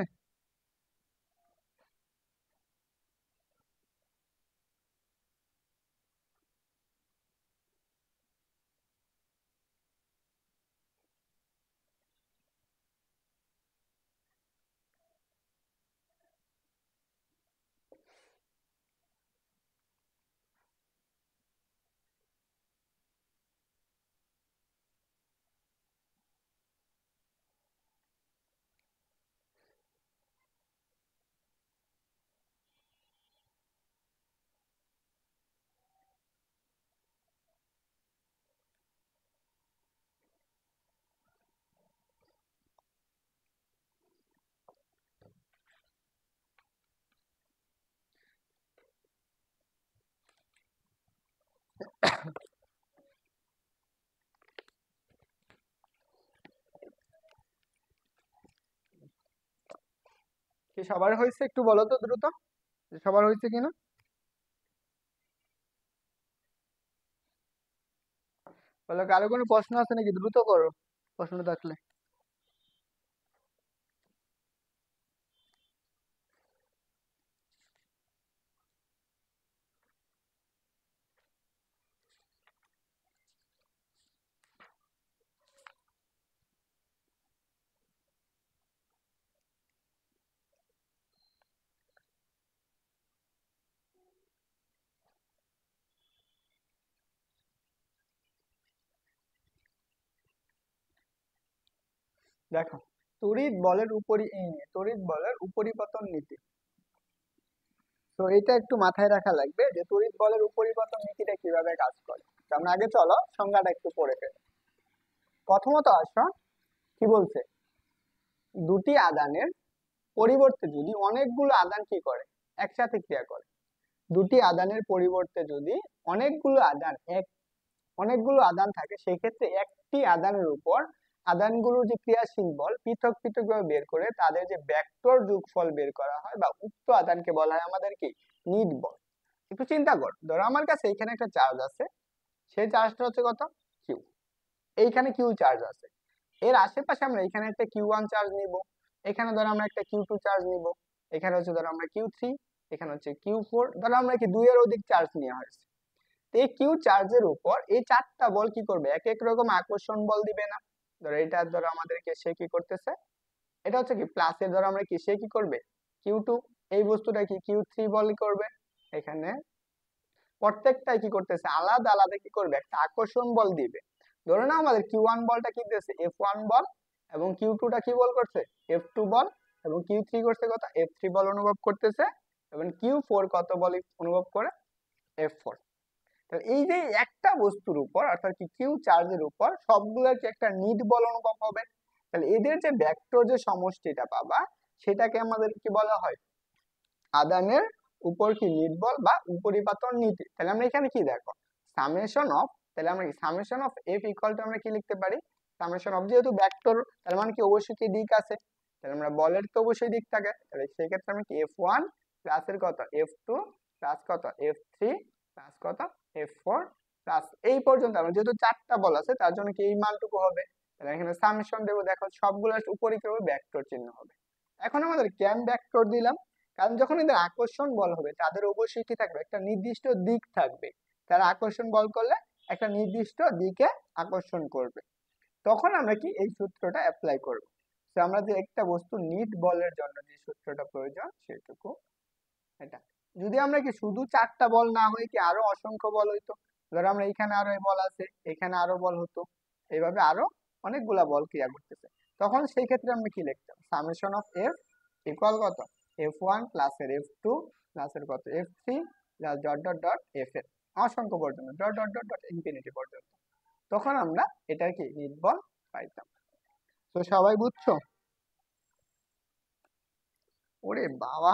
কি সবার হয়েছে একটু বলো তো দ্রুত, যে সবার হয়েছে কিনা। বলো, কারো কোনো প্রশ্ন আছে নাকি? দ্রুত করো প্রশ্ন থাকলে। দেখো, তড়িৎ বলের উপরিপতন নীতি। তো এটা একটু মাথায় রাখা লাগবে যে তড়িৎ বলের উপরিপতন নীতিটা কিভাবে কাজ করে। তো আমরা আগে চলো সংজ্ঞাটা একটু পড়ে ফেলি। প্রথমত আসো, কি বলছে, দুটি আধানের পরিবর্তে যদি অনেকগুলো আধান কি করে, একসাথে ক্রিয়া করে। দুটি আধানের পরিবর্তে যদি অনেকগুলো আধান অনেকগুলো আধান থাকে, সেক্ষেত্রে একটি আধানের উপর আধানগুলোর যে ক্রিয়াশীল বল পৃথক পৃথক ভাবে বের করে তাদের যে ভেক্টর যোগফল বের করা হয়, বা উক্ত আধানকে বলা হয় আমাদের কি, নিট বল। একটু চিন্তা কর, ধরো আমার কাছে এখানে একটা চার্জ আছে, সেই চার্জটা হচ্ছে কত, কিউ। এইখানে কিউ চার্জ আছে, এর আশেপাশে আমরা এখানে একটা কিউ 1 চার্জ নিব, এখানে ধরো আমরা একটা কিউ 2 চার্জ নিব, এখানে হচ্ছে ধরো আমরা কিউ 3, এখানে হচ্ছে কিউ 4, ধরো আমরা কি 2 এর অধিক চার্জ নেওয়া হয়েছে। তো এই কিউ চার্জের উপর এই চারটা বল কি করবে, এক এক রকম আকর্ষণ বল দিবে না। ধরো এটা ধরো আমাদেরকে সে কি করতেছে, এটা হচ্ছে কি প্লাসের, ধরো আমরা কি সে কি করবে, কিউ 2, এই বস্তুটা কি কিউ 3 বল করবে। এখানে প্রত্যেকটাই কি করতেছে, আলাদা আলাদা কি করবে, একটা আকর্ষণ বল দিবে। ধরো না আমাদের কিউ 1 বলটা কি দিতেছে, F1 বল, এবং কিউ 2টা কি বল করছে, F2 বল, এবং কিউ 3 করছে কত, F3 বল অনুভব করতেছে, এবং কিউ 4 কত বল অনুভব করে, F4। তাহলে এই যে একটা বস্তুর উপর অর্থাৎ কি কিউ চার্জের উপর সবগুলোর কি একটা নিট বল অনুভব হবে, তাহলে এদের যে ভেক্টর যে সমষ্টিটা পাবা, সেটাকে আমাদের কি বলা হয়, আদানের উপর কি নিট বল বা উপরিপাতন নীতি। তাহলে আমরা এখানে কি দেখো, সামেশন অফ, তাহলে আমরা কি summation of F equal to আমরা কি লিখতে পারি, সামেশন অফ, যেহেতু ভেক্টর তার মানে কি অবশ্যই কি দিক আছে, তাহলে আমরা বলের তো অবশ্যই দিক থাকে, তাহলে সেই ক্ষেত্রে আমি কি F1 প্লাসের কত F2 প্লাস কত F3 প্লাস কত F4 প্লাস এই পর্যন্ত, আমরা যেহেতু চারটা বল আছে তার জন্য কি এই মানটুকু হবে। তাহলে এখানে সামেশন দেবো, দেখো সবগুলোর উপরে কি হবে, ভেক্টর চিহ্ন হবে। এখন আমাদের কেন ভেক্টর দিলাম, কারণ যখন এদের আকর্ষণ বল হবে তাদের অবশ্যই কি থাকবে, একটা নির্দিষ্ট দিক থাকবে। তারা আকর্ষণ বল করলে একটা নির্দিষ্ট দিকে আকর্ষণ করবে, তখন আমরা কি এই সূত্রটা অ্যাপ্লাই করব। তো আমরা যে একটা বস্তু নিট বলের জন্য যে সূত্রটা প্রয়োজন সেটুকু এটা। যদি আমরা কি শুধু চারটা বল না হয়ে কি আরো অসংখ্য বল হইতো, ধরো আমরা এখানে আরো এই বল আছে, এখানে আরো বল হতো, এইভাবে আরো অনেকগুলা বল ক্রিয়া করতেছে, তখন সেই ক্ষেত্রে আমরা কি লিখতাম, সামেশন অফ এফ ইকুয়াল কত, F1 প্লাস এর F2 প্লাস এর কত F3 plus dot dot dot F এর অসংখ্য পর্যন্ত, dot dot dot dot infinity পর্যন্ত, তখন আমরা এটার কি নিট বল পাইতাম। তো সবাই বুঝছো? ওরে বাবা,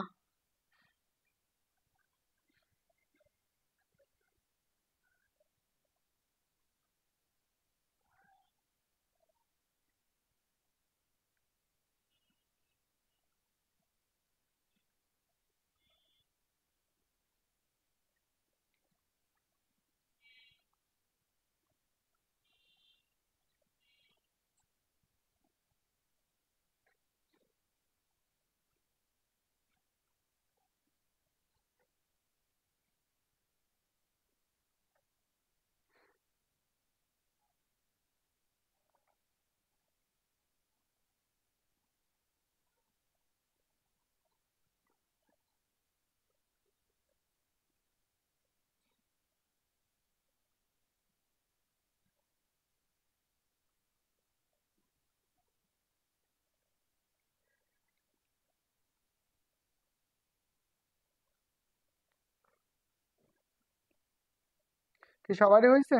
কি সবারই হয়েছে?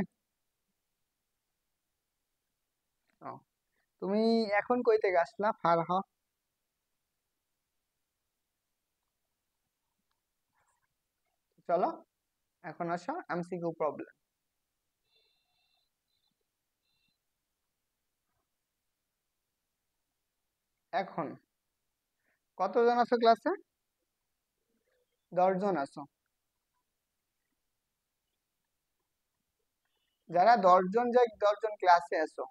ও, তুমি এখন কই থেকে আসলা ফারহা? চলো এখন আসো এমসিকিউ প্রবলেম। এখন কতজন আছো ক্লাসে? 10 জন আছো। যারা 10 জন, যে 10 জন ক্লাসে আছো,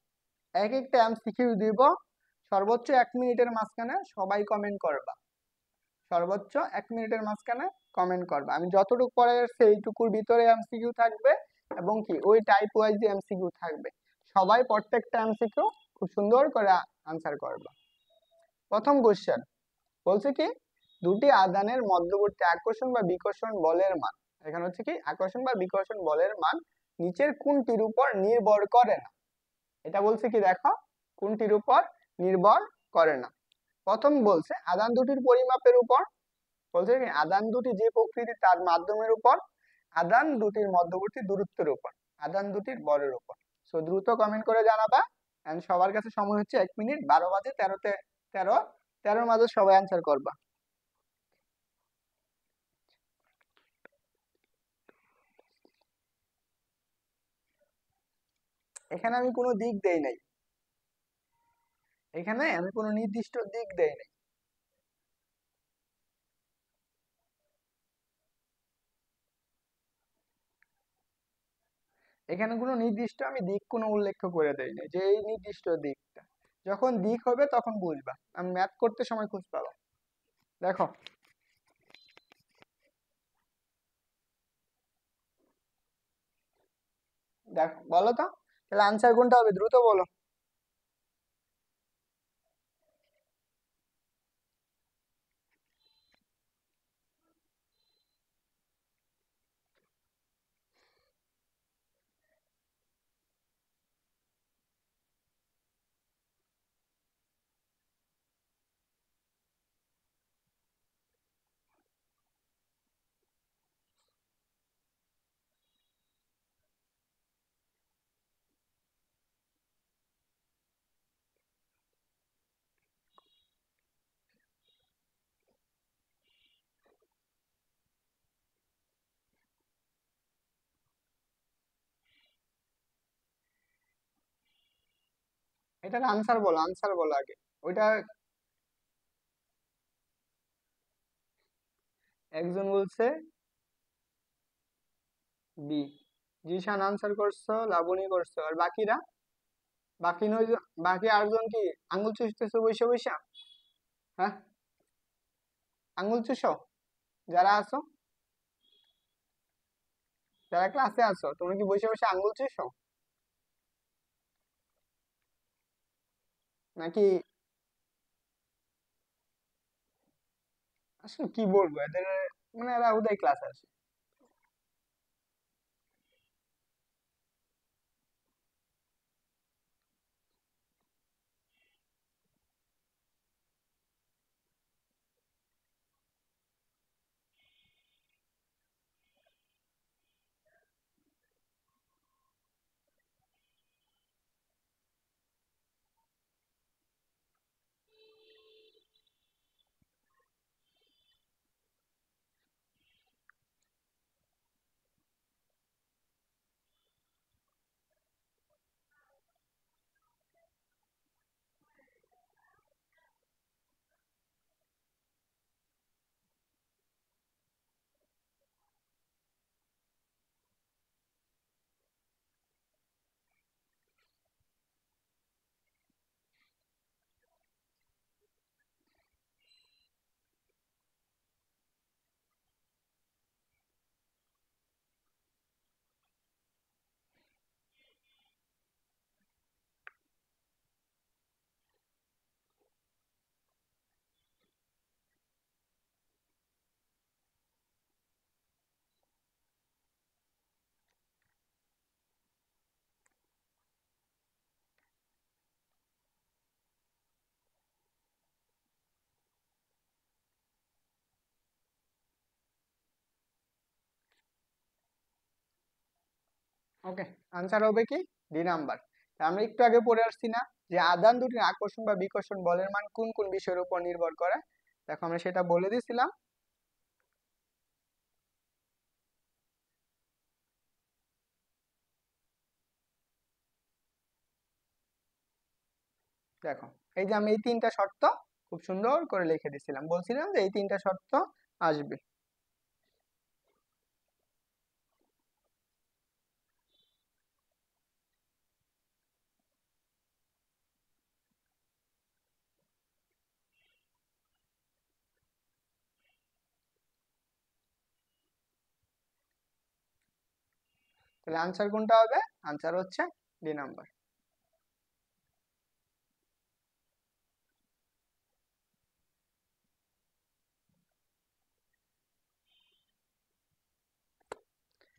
এক একটা এমসিকিউ দিব। সর্বোচ্চ 1 মিনিটের মাঝখানে সবাই কমেন্ট করবা। সর্বোচ্চ 1 মিনিটের মাঝখানে কমেন্ট করবা। আমি যতটুকু পড়ে সেইটুকুর ভিতরে এমসিকিউ থাকবে, এবং কি ওই টাইপ ওয়াইজ এমসিকিউ থাকবে। সবাই প্রত্যেকটা এমসিকিউ খুব সুন্দর করে আনসার করবা। প্রথম কোশ্চেন বলছে কি, দুটি আধানের মধ্যবর্তী আকর্ষণ বা বিকর্ষণ বলের মান। এখানে হচ্ছে কি, আকর্ষণ বা বিকর্ষণ বলের মান নিচের কোনটির উপর নির্ভর করে না। এটা বলছে কি দেখো, কোনটির উপর নির্ভর করে না। প্রথম বলছে আধান দুটির পরিমাপের উপর। বলছে কি, আধান দুটি যে প্রকৃতি তার মাধ্যমের উপর, আধান দুটির মধ্যবর্তী দূরত্বের উপর, আধান দুটির বরের উপর। সো দ্রুত কমেন্ট করে জানাবা। এন্ড সবার কাছে সময় হচ্ছে 1 মিনিট, 12 বাজে 13-তে 13, 13-র মাঝে সবাই অ্যান্সার করবা। এখানে আমি কোনো দিক দেই নাই। এখানে আমি কোনো নির্দিষ্ট দিক দেই নাই। এখানে কোনো নির্দিষ্ট আমি দিক কোনো উল্লেখ করে দেই নাই যে এই নির্দিষ্ট দিকটা। যখন দিক হবে তখন বুঝবা, আমি ম্যাথ করতে সময় খুঁজ পাবা। দেখো, দেখো বলো তো, তাহলে আনসার কোনটা হবে, দ্রুত বলো। এটার আনসার বলো, আনসার বলো আগে ওইটা। একজন বলছে বি। জিশান আনসার করছো, লাবণী করছো, আর বাকিরা? বাকি 9 জন, বাকি 8 জন কি আঙ্গুল চুষতেছো বৈশা বৈশা? হ্যাঁ, আঙ্গুল চুষো যারা আছো, যারা ক্লাসে আছো, তোমরা কি বসে বসে আঙ্গুল চুষো নাকি? আসলে কি বলবো এদের, মানে এরা উদয় ক্লাসে আসে। ওকে, আনসার হবে কি ডি নাম্বার। আমরা একটু আগে পড়ে আসছি না যে আধান দুটির আকর্ষণ বা বিকর্ষণ বলের মান কোন কোন বিষয়ের উপর নির্ভর করে। দেখো আমরা সেটা বলে দিয়েছিলাম। দেখো এই যে আমি এই তিনটা শর্ত খুব সুন্দর করে লিখে দিয়েছিলাম, বলছিলাম যে এই তিনটা শর্ত আসবে। তাহলে আনসার কোনটা হবে? আনসার হচ্ছে ডি নাম্বার।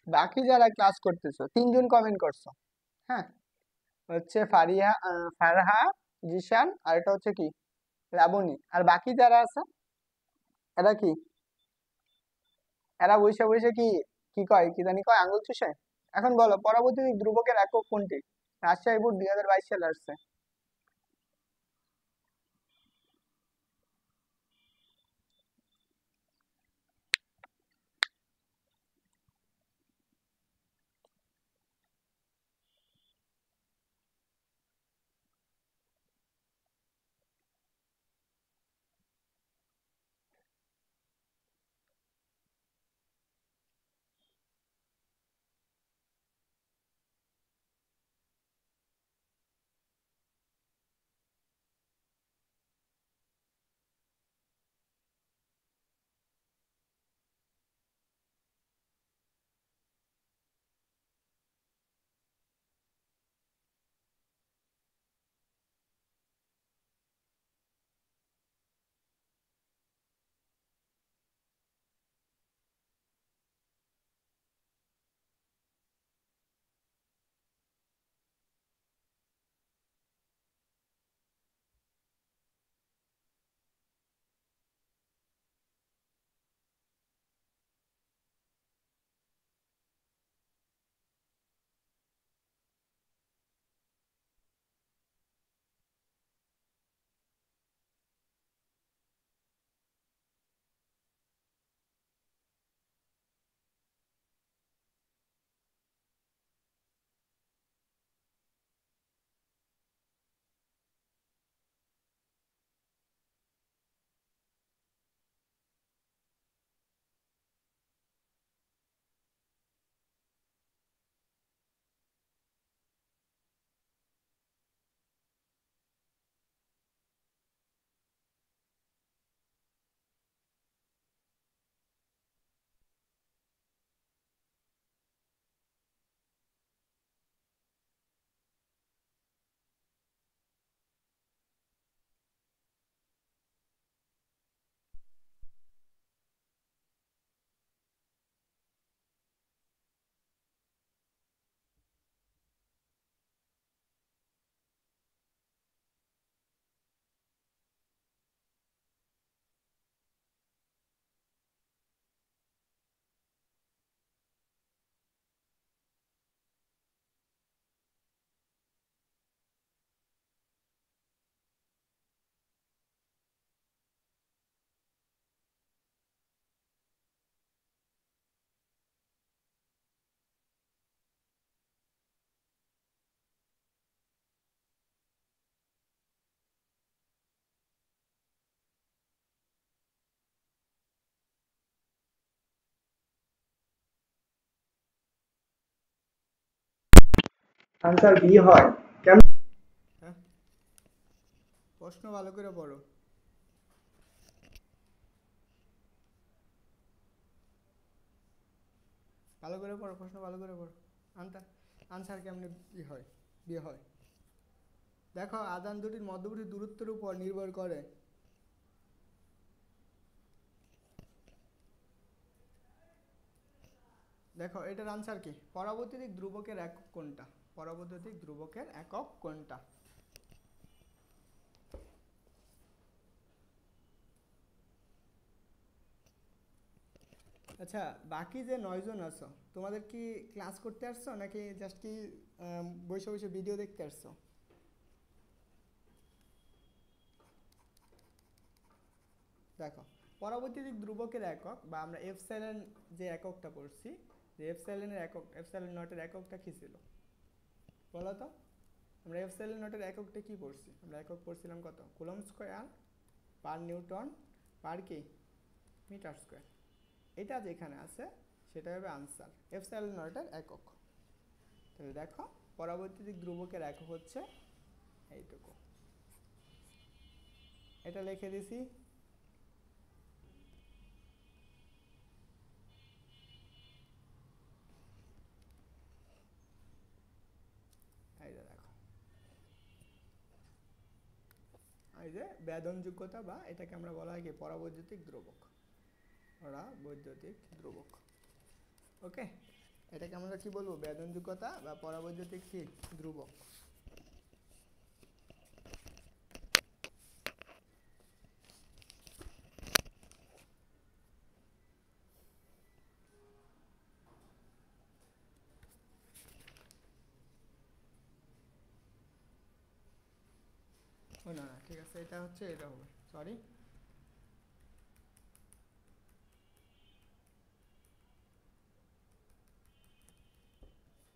বাকি যারা ক্লাস করতেছো তিনজন কমেন্ট করছো, হ্যাঁ, হচ্ছে ফারিহা, ফারহা, জিশান, আর এটা হচ্ছে কি লাবণী। আর বাকি যারা আছে এরা কি, এরা বসে বসে কি কি কয়, কি জানি কয়, আঙুল চুষে। এখন বলো পরবর্তী ধ্রুবকের একক কোনটি? রাজশাহী বোর্ড 2022 সালে আসছে। আনসার বি হয় কেন? হ্যাঁ, প্রশ্ন ভালো করে পড়ো। ভালো করে পড়ো, প্রশ্ন ভালো করে পড়ো। আনসার, আনসার কেমনে ই হয়, বিয়ে হয়? দেখো আধান দুটির মধ্যবর্তী দূরত্বের উপর নির্ভর করে। দেখো এটার আনসার কি? পরাবৈদ্যুতিক ধ্রুবকের একক কোনটা? পরাবৈদ্যুতিক ধ্রুবকের একক কোনটা? আচ্ছা, বাকি যে 9 জন আছো, তোমাদের কি ক্লাস করতে আসছো নাকি জাস্ট কি বসে বসে ভিডিও দেখতে আসছো? দেখো, পরবর্তীতে ধ্রুবকের একক বা আমরা এফসাইলন যে এককটা পড়ছি, যে এফসাইলনের একক, এফসাইলন নটের এককটা কি ছিল বলো তো? আমরা এফসাইলন নটের এককটা কি পড়ছি? আমরা একক পড়ছিলাম কত? কুলম্ব স্কয়ার পার নিউটন পার কি মিটার স্কয়ার। এটা যেখানে আছে সেটা হবে আনসার, এফসাইলন নটের একক। তাহলে দেখো, পরবর্তী ধ্রুবকের একক হচ্ছে এইটুকু, এটা লিখে দিছি। এই যে দেখো, এই যে বেদনযোগ্যতা, বা এটাকে আমরা বলা হয় কি পরাবৈদ্যুতিক ধ্রুবক, পরাবৈদ্যুতিক ধ্রুবক। ওকে, এটাকে আমরা কি বলবো? বেদনযোগ্যতা বা পরাবৈদ্যুতিক কি ধ্রুবক। ও না না, ঠিক আছে, এটা হচ্ছে, এটা হবে, সরি।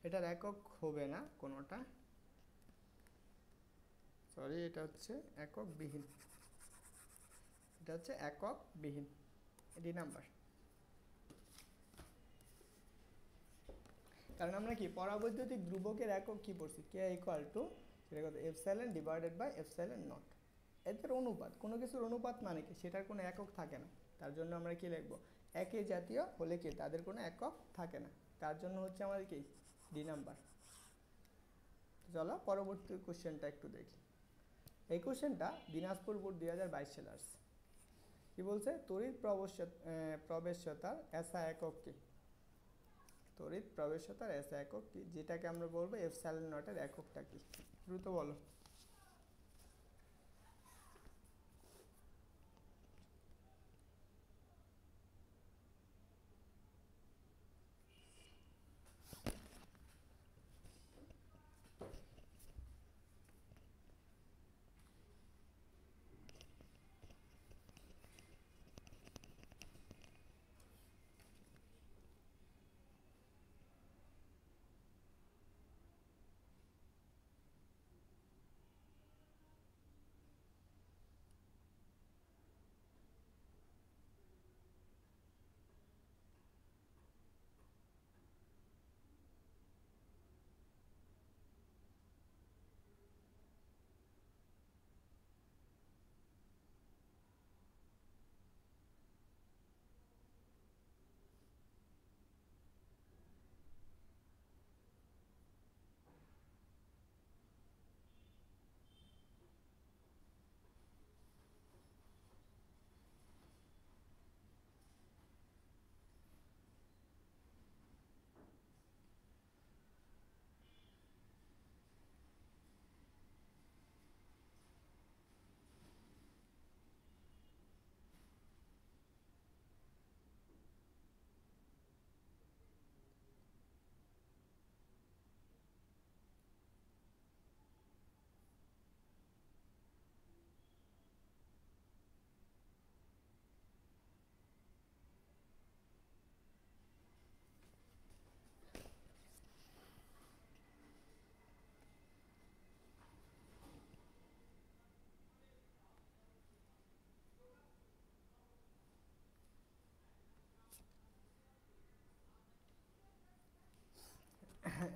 এটার একক হবে না কোনোটা, সরি, এটা হচ্ছে একক বিহীন, এটা হচ্ছে একক বিহীন, ডি নাম্বার। কারণ আমরা কি পরাবৈদ্যুতিক ধ্রুবকের একক কি পড়ছি? কে ইকুয়াল টু, সেটা কত? Epsilon divided by epsilon naught. এদের অনুপাত, কোনো কিছুর অনুপাত মানে কি সেটার কোনো একক থাকে না, তার জন্য আমরা কি লিখবো? একই জাতীয় হলে কি তাদের কোনো একক থাকে না, তার জন্য হচ্ছে আমাদের কি ডি নাম্বার। চলো পরবর্তী কোশ্চেনটা একটু দেখি। এই কোশ্চেনটা দিনাজপুর বোর্ড 2022 সালে আসছে। কি বলছে? তড়িৎ প্রবেশ্যতার এসআই একক কি? তড়িৎ প্রবেশ্যতার এসআই একক কি, যেটাকে আমরা বলবো এপসাইলন নটের এককটা কি? দ্রুত বলো।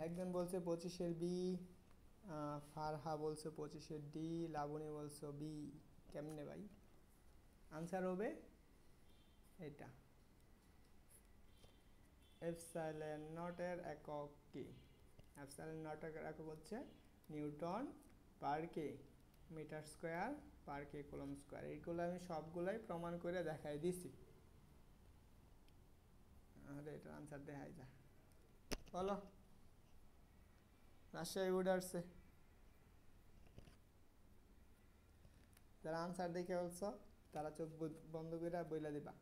একজন বলছে 25-এর বি, ফারহা বলছে 25-এর ডি, লাবণী বলছো বি। কেমনে ভাই? আনসার হবে এটা, এপসাইলন নটের একক কি? এপসাইলন নটের একক হচ্ছে নিউটন পার কে মিটার স্কোয়ার পার কে কুলম্ব স্কোয়ার। এইগুলো আমি সবগুলাই প্রমাণ করে দেখাই দিছি। আরে এটা আনসার দেখাই যা, বলো। রাজশাহী বোর্ড আসছে, যারা আনসার দেখে বলছো তারা চোখ বন্ধ করে বইলা দিবা।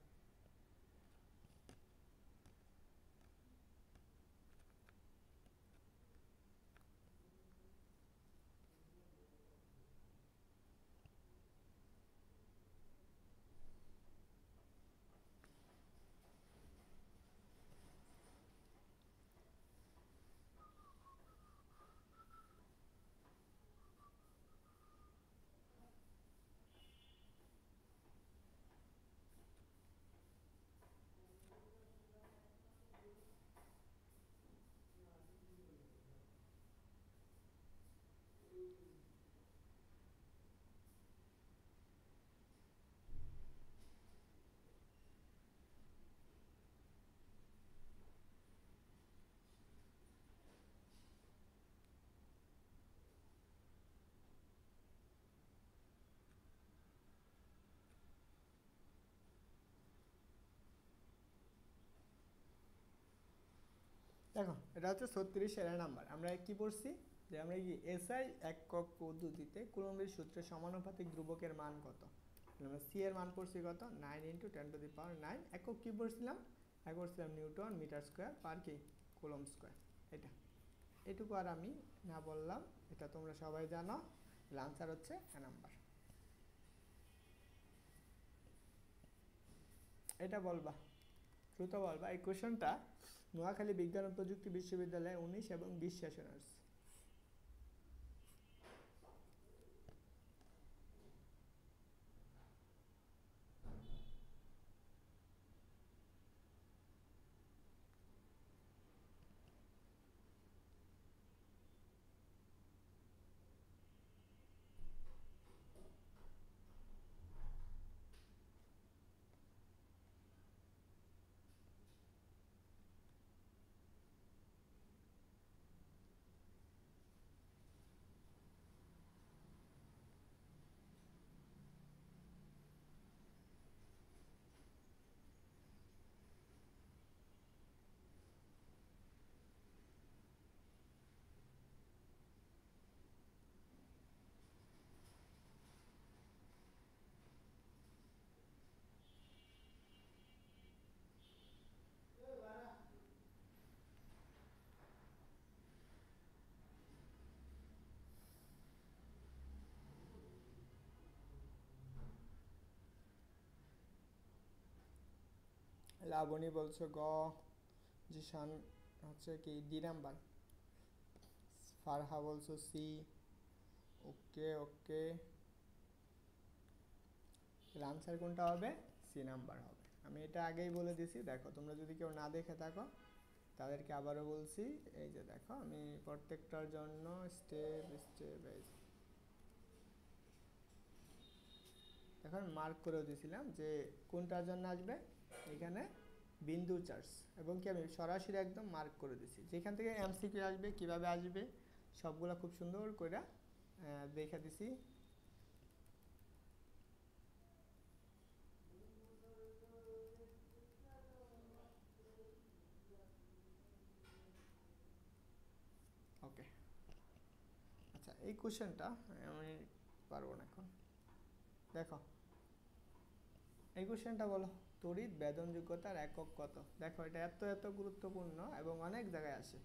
দেখো এটা হচ্ছে 36 এর নাম্বার। আমরা কি পড়ছি যে আমরা কি এসআই একক পদ্ধতিতে কুলম্বের সূত্রে সমানুপাতিক ধ্রুবকের মান কত। আমরা সি এর মান পড়ছি কত 9 × 10⁹ একক কি পড়ছিলাম, একক পড়ছিলাম নিউটন মিটার স্কয়ার পার কি কুলম্ব স্কয়ার। এটা এটুকু আর আমি না বললাম, এটা তোমরা সবাই জানো। আনসার হচ্ছে এ নাম্বার। এটা বলবা, দ্রুত বলবা। এই কোশ্চেনটা নোয়াখালী বিজ্ঞান ও প্রযুক্তি বিশ্ববিদ্যালয়ে 19 এবং 20 সেশন আসছে। লাবণী বলছো গ, জিশান হচ্ছে কি ডি নাম্বার, ফারহা বলছো সি। ওকে ওকে, আনসার কোনটা হবে, সি নাম্বার হবে। আমি এটা আগেই বলে দিছি, দেখো তোমরা যদি কেউ না দেখে থাকো তাদেরকে আবারও বলছি। এই যে দেখো আমি প্রত্যেকটার জন্য স্টেপ স্টেপ এখন মার্ক করেও দিয়েছিলাম যে কোনটার জন্য আসবে এখানে বিন্দু চার্জ, এবং কি আমি সরাসরি একদম মার্ক করে দিছি যেখান থেকে এমসিকিউ আসবে কিভাবে আসবে সবগুলো খুব সুন্দর করে দেখে দিছি। ওকে আচ্ছা, এই কোশ্চেনটা আমি পারবো না এখন। দেখো এই কোশ্চেনটা বলো, তড়িৎ বেদনযোগ্যতার একক কত। দেখো এটা এত এত গুরুত্বপূর্ণ এবং অনেক জায়গায় আসে।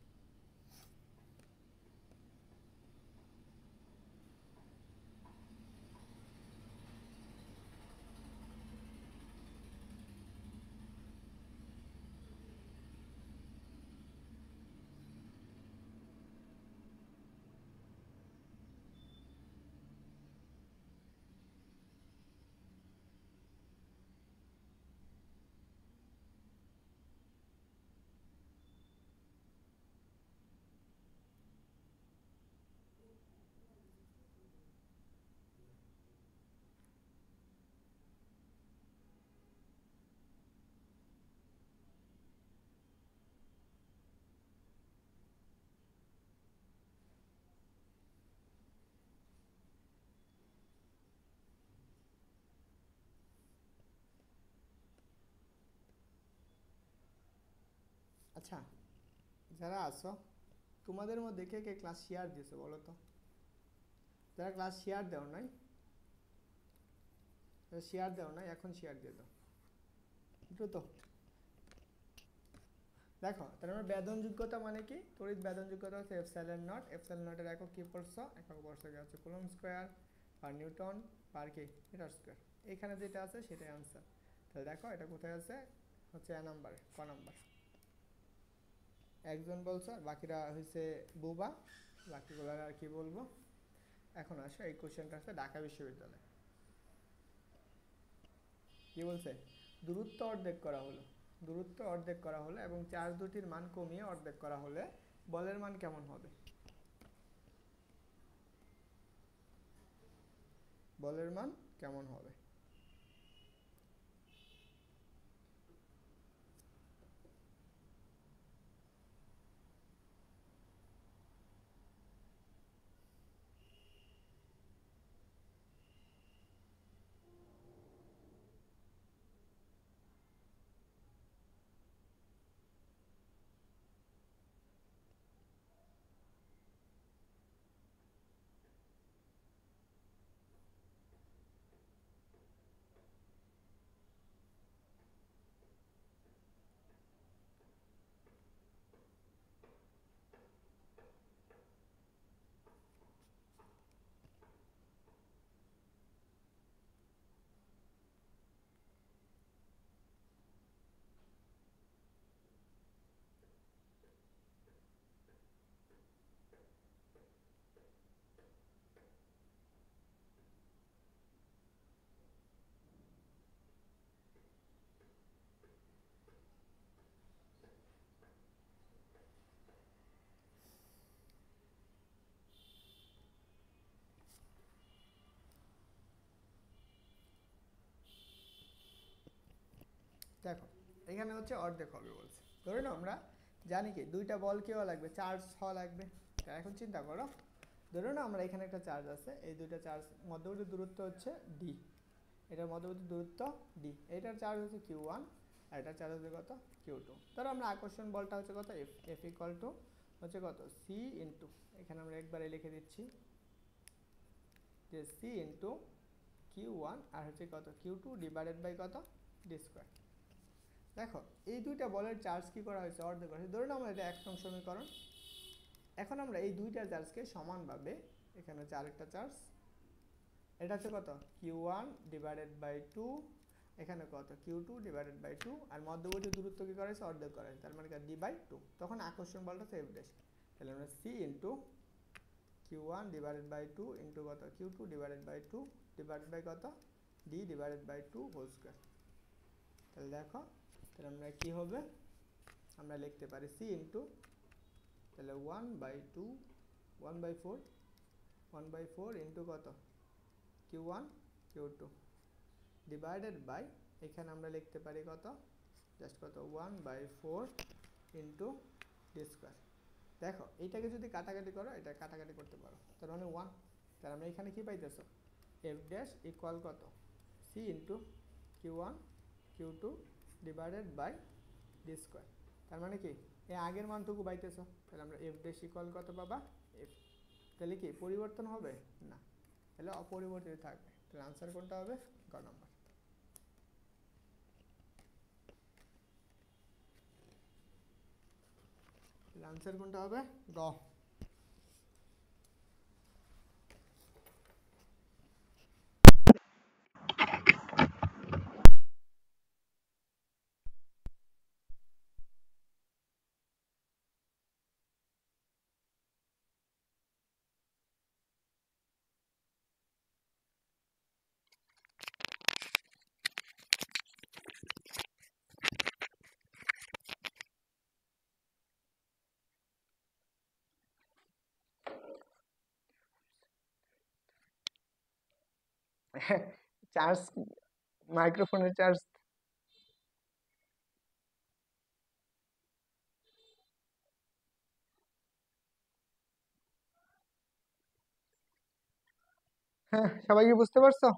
আচ্ছা যারা আছো তোমাদের মধ্যে কে কে ক্লাস শেয়ার দিছো বলো তো। যারা ক্লাস শেয়ার দাও নাই, শেয়ার দাও নাই এখন শেয়ার দিয়ে দাও দ্রুত। দেখো তার মানে বেদনযোগ্যতা মানে কি, তড়িৎ বেদনযোগ্যতা হচ্ছে এপসাইলন নট। এপসাইলন নটের একক কি পড়ছো, একক পড়ছো কি হচ্ছে কুলম্ব স্কয়ার পার নিউটন পার কি মিটার স্কয়ার। এখানে যেটা আছে সেটাই আনসার। তাহলে দেখো এটা কোথায় আছে, হচ্ছে এ নাম্বারে, ক নাম্বার। একজন বলছো আর বাকিরা হয়েছে বুবা, বাকিগুলো আর কি বলবো। এখন আসো এই কোশ্চেনটা আছে ঢাকা বিশ্ববিদ্যালয় কি বলছে, দূরত্ব অর্ধেক করা হলো, দূরত্ব অর্ধেক করা হলো এবং চার্জ দুটির মান কমিয়ে অর্ধেক করা হলে বলের মান কেমন হবে। বলের মান কেমন হবে। দেখো এখানে হচ্ছে অর্ধেক হবে বলছে, ধরে নাও আমরা জানি কি দুইটা বল কেও লাগবে, চার্জ হওয়া লাগবে। এখন চিন্তা করো, ধরো না আমরা এখানে একটা চার্জ আছে, এই দুইটা চার্জ মধ্যবর্তী দূরত্ব হচ্ছে ডি, এটার মধ্যবর্তী দূরত্ব ডি, এটার চার্জ হচ্ছে Q1 আর এটার চার্জ হচ্ছে কত Q2। ধরো আমরা আকর্ষণ বলটা হচ্ছে কত এফ, এফ ইকুয়াল টু হচ্ছে কত সি ইন্টু, এখানে আমরা একবারে লিখে দিচ্ছি যে সি ইন্টু Q1 আর হচ্ছে কত Q2 ডিভাইডেড বাই কত ডি স্কোয়ার। দেখো এই দুইটা বলের চার্জ কি করা হয়েছে, অর্ধেক করা হয়েছে। ধরুন আমরা এটা 1 নং সমীকরণ। এখন আমরা এই দুইটা চার্জকে সমানভাবে, এখানে হচ্ছে আরেকটা চার্জ, এটা হচ্ছে কত Q1 ডিভাইডেড বাই 2, এখানে কত Q2 ডিভাইডেড বাই 2, আর মধ্যবর্তী দূরত্ব কি করা হয়েছে অর্ধেক করা হয়েছে, তার মানে ডি বাই 2। তখন আকর্ষণ বলটা হচ্ছে এফ ড্যাশ, তাহলে আমরা সি into Q1 divided by 2 into কত Q2 divided by 2 divided by কত d divided by 2 whole square. তাহলে দেখো, তাহলে আমরা কি হবে, আমরা লিখতে পারি সি ইন্টু, তাহলে 1/2 1/4 1/4 ইন্টু কত Q1 Q2 ডিভাইডেড বাই, এখানে আমরা লিখতে পারি কত জাস্ট কত 1/4 ইন্টু ডি স্কোয়ার। দেখো এইটাকে যদি কাটাকাটি করো, এটা কাটাকাটি করতে পারো, তার মানে 1। তাহলে আমরা এখানে কি পাইতেছো, এফ ড্যাশ ইকুয়াল কত C into Q1 Q2 divided by D square. তার মানে কি এই আগের মানটুকু পাইতেছো, তাহলে আমরা এফ ড্যাশ ইকুয়াল কত পাবা এফ। তাহলে কি পরিবর্তন হবে না, তাহলে অপরিবর্তিত থাকবে। তাহলে আনসার কোনটা হবে, গ নম্বর। তাহলে আনসার কোনটা হবে, গ। চার্জ, মাইক্রোফোনের চার্জ। হ্যাঁ সবাই কি বুঝতে পারছো,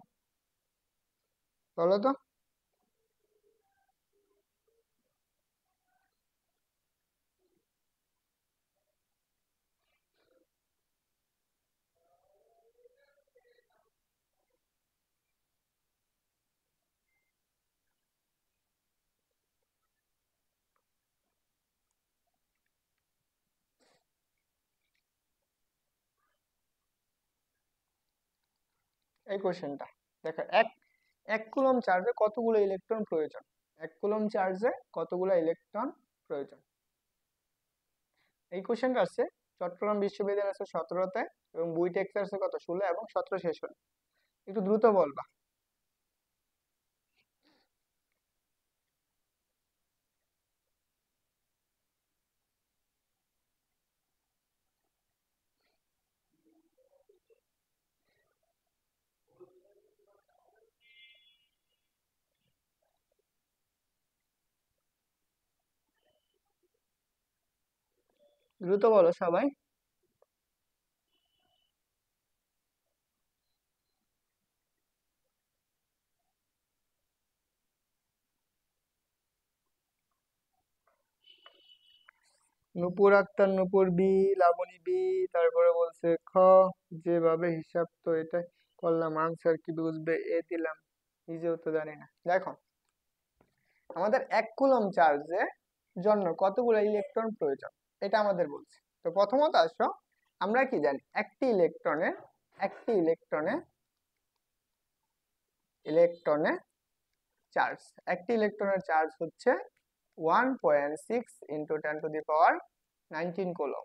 বলো তো। এই কোশ্চেনটা দেখো, এক এক কুলম চার্জে কতগুলো ইলেকট্রন প্রয়োজন, এক কুলম চার্জে কতগুলো ইলেকট্রন প্রয়োজন। এই কোশ্চেনটা আসছে চট্টগ্রাম বিশ্ববিদ্যালয় আছে 17তে, এবং বুয়েট টেক্সট আছে কত 16 এবং 17 সেশন। একটু দ্রুত বলবা। দ্রুত বলো সবাই। নূপুর আক্তার নূপুর বি, লাবণী বি, তারপরে বলছে খ, যেভাবে হিসাব তো এটা করলাম আনসার কি বুঝবে এ দিলাম, নিজেও তো জানি না। দেখো আমাদের এক কুলম চার্জের জন্য কতগুলো ইলেকট্রন প্রয়োজন এটা আমাদের বলছে। তো প্রথমত আসো, আমরা কি জানি একটি ইলেকট্রনে, একটি ইলেকট্রনে ইলেকট্রনে চার্জ, একটি ইলেকট্রনের চার্জ হচ্ছে 1.6 ইন্টু 10⁻19 কুলম।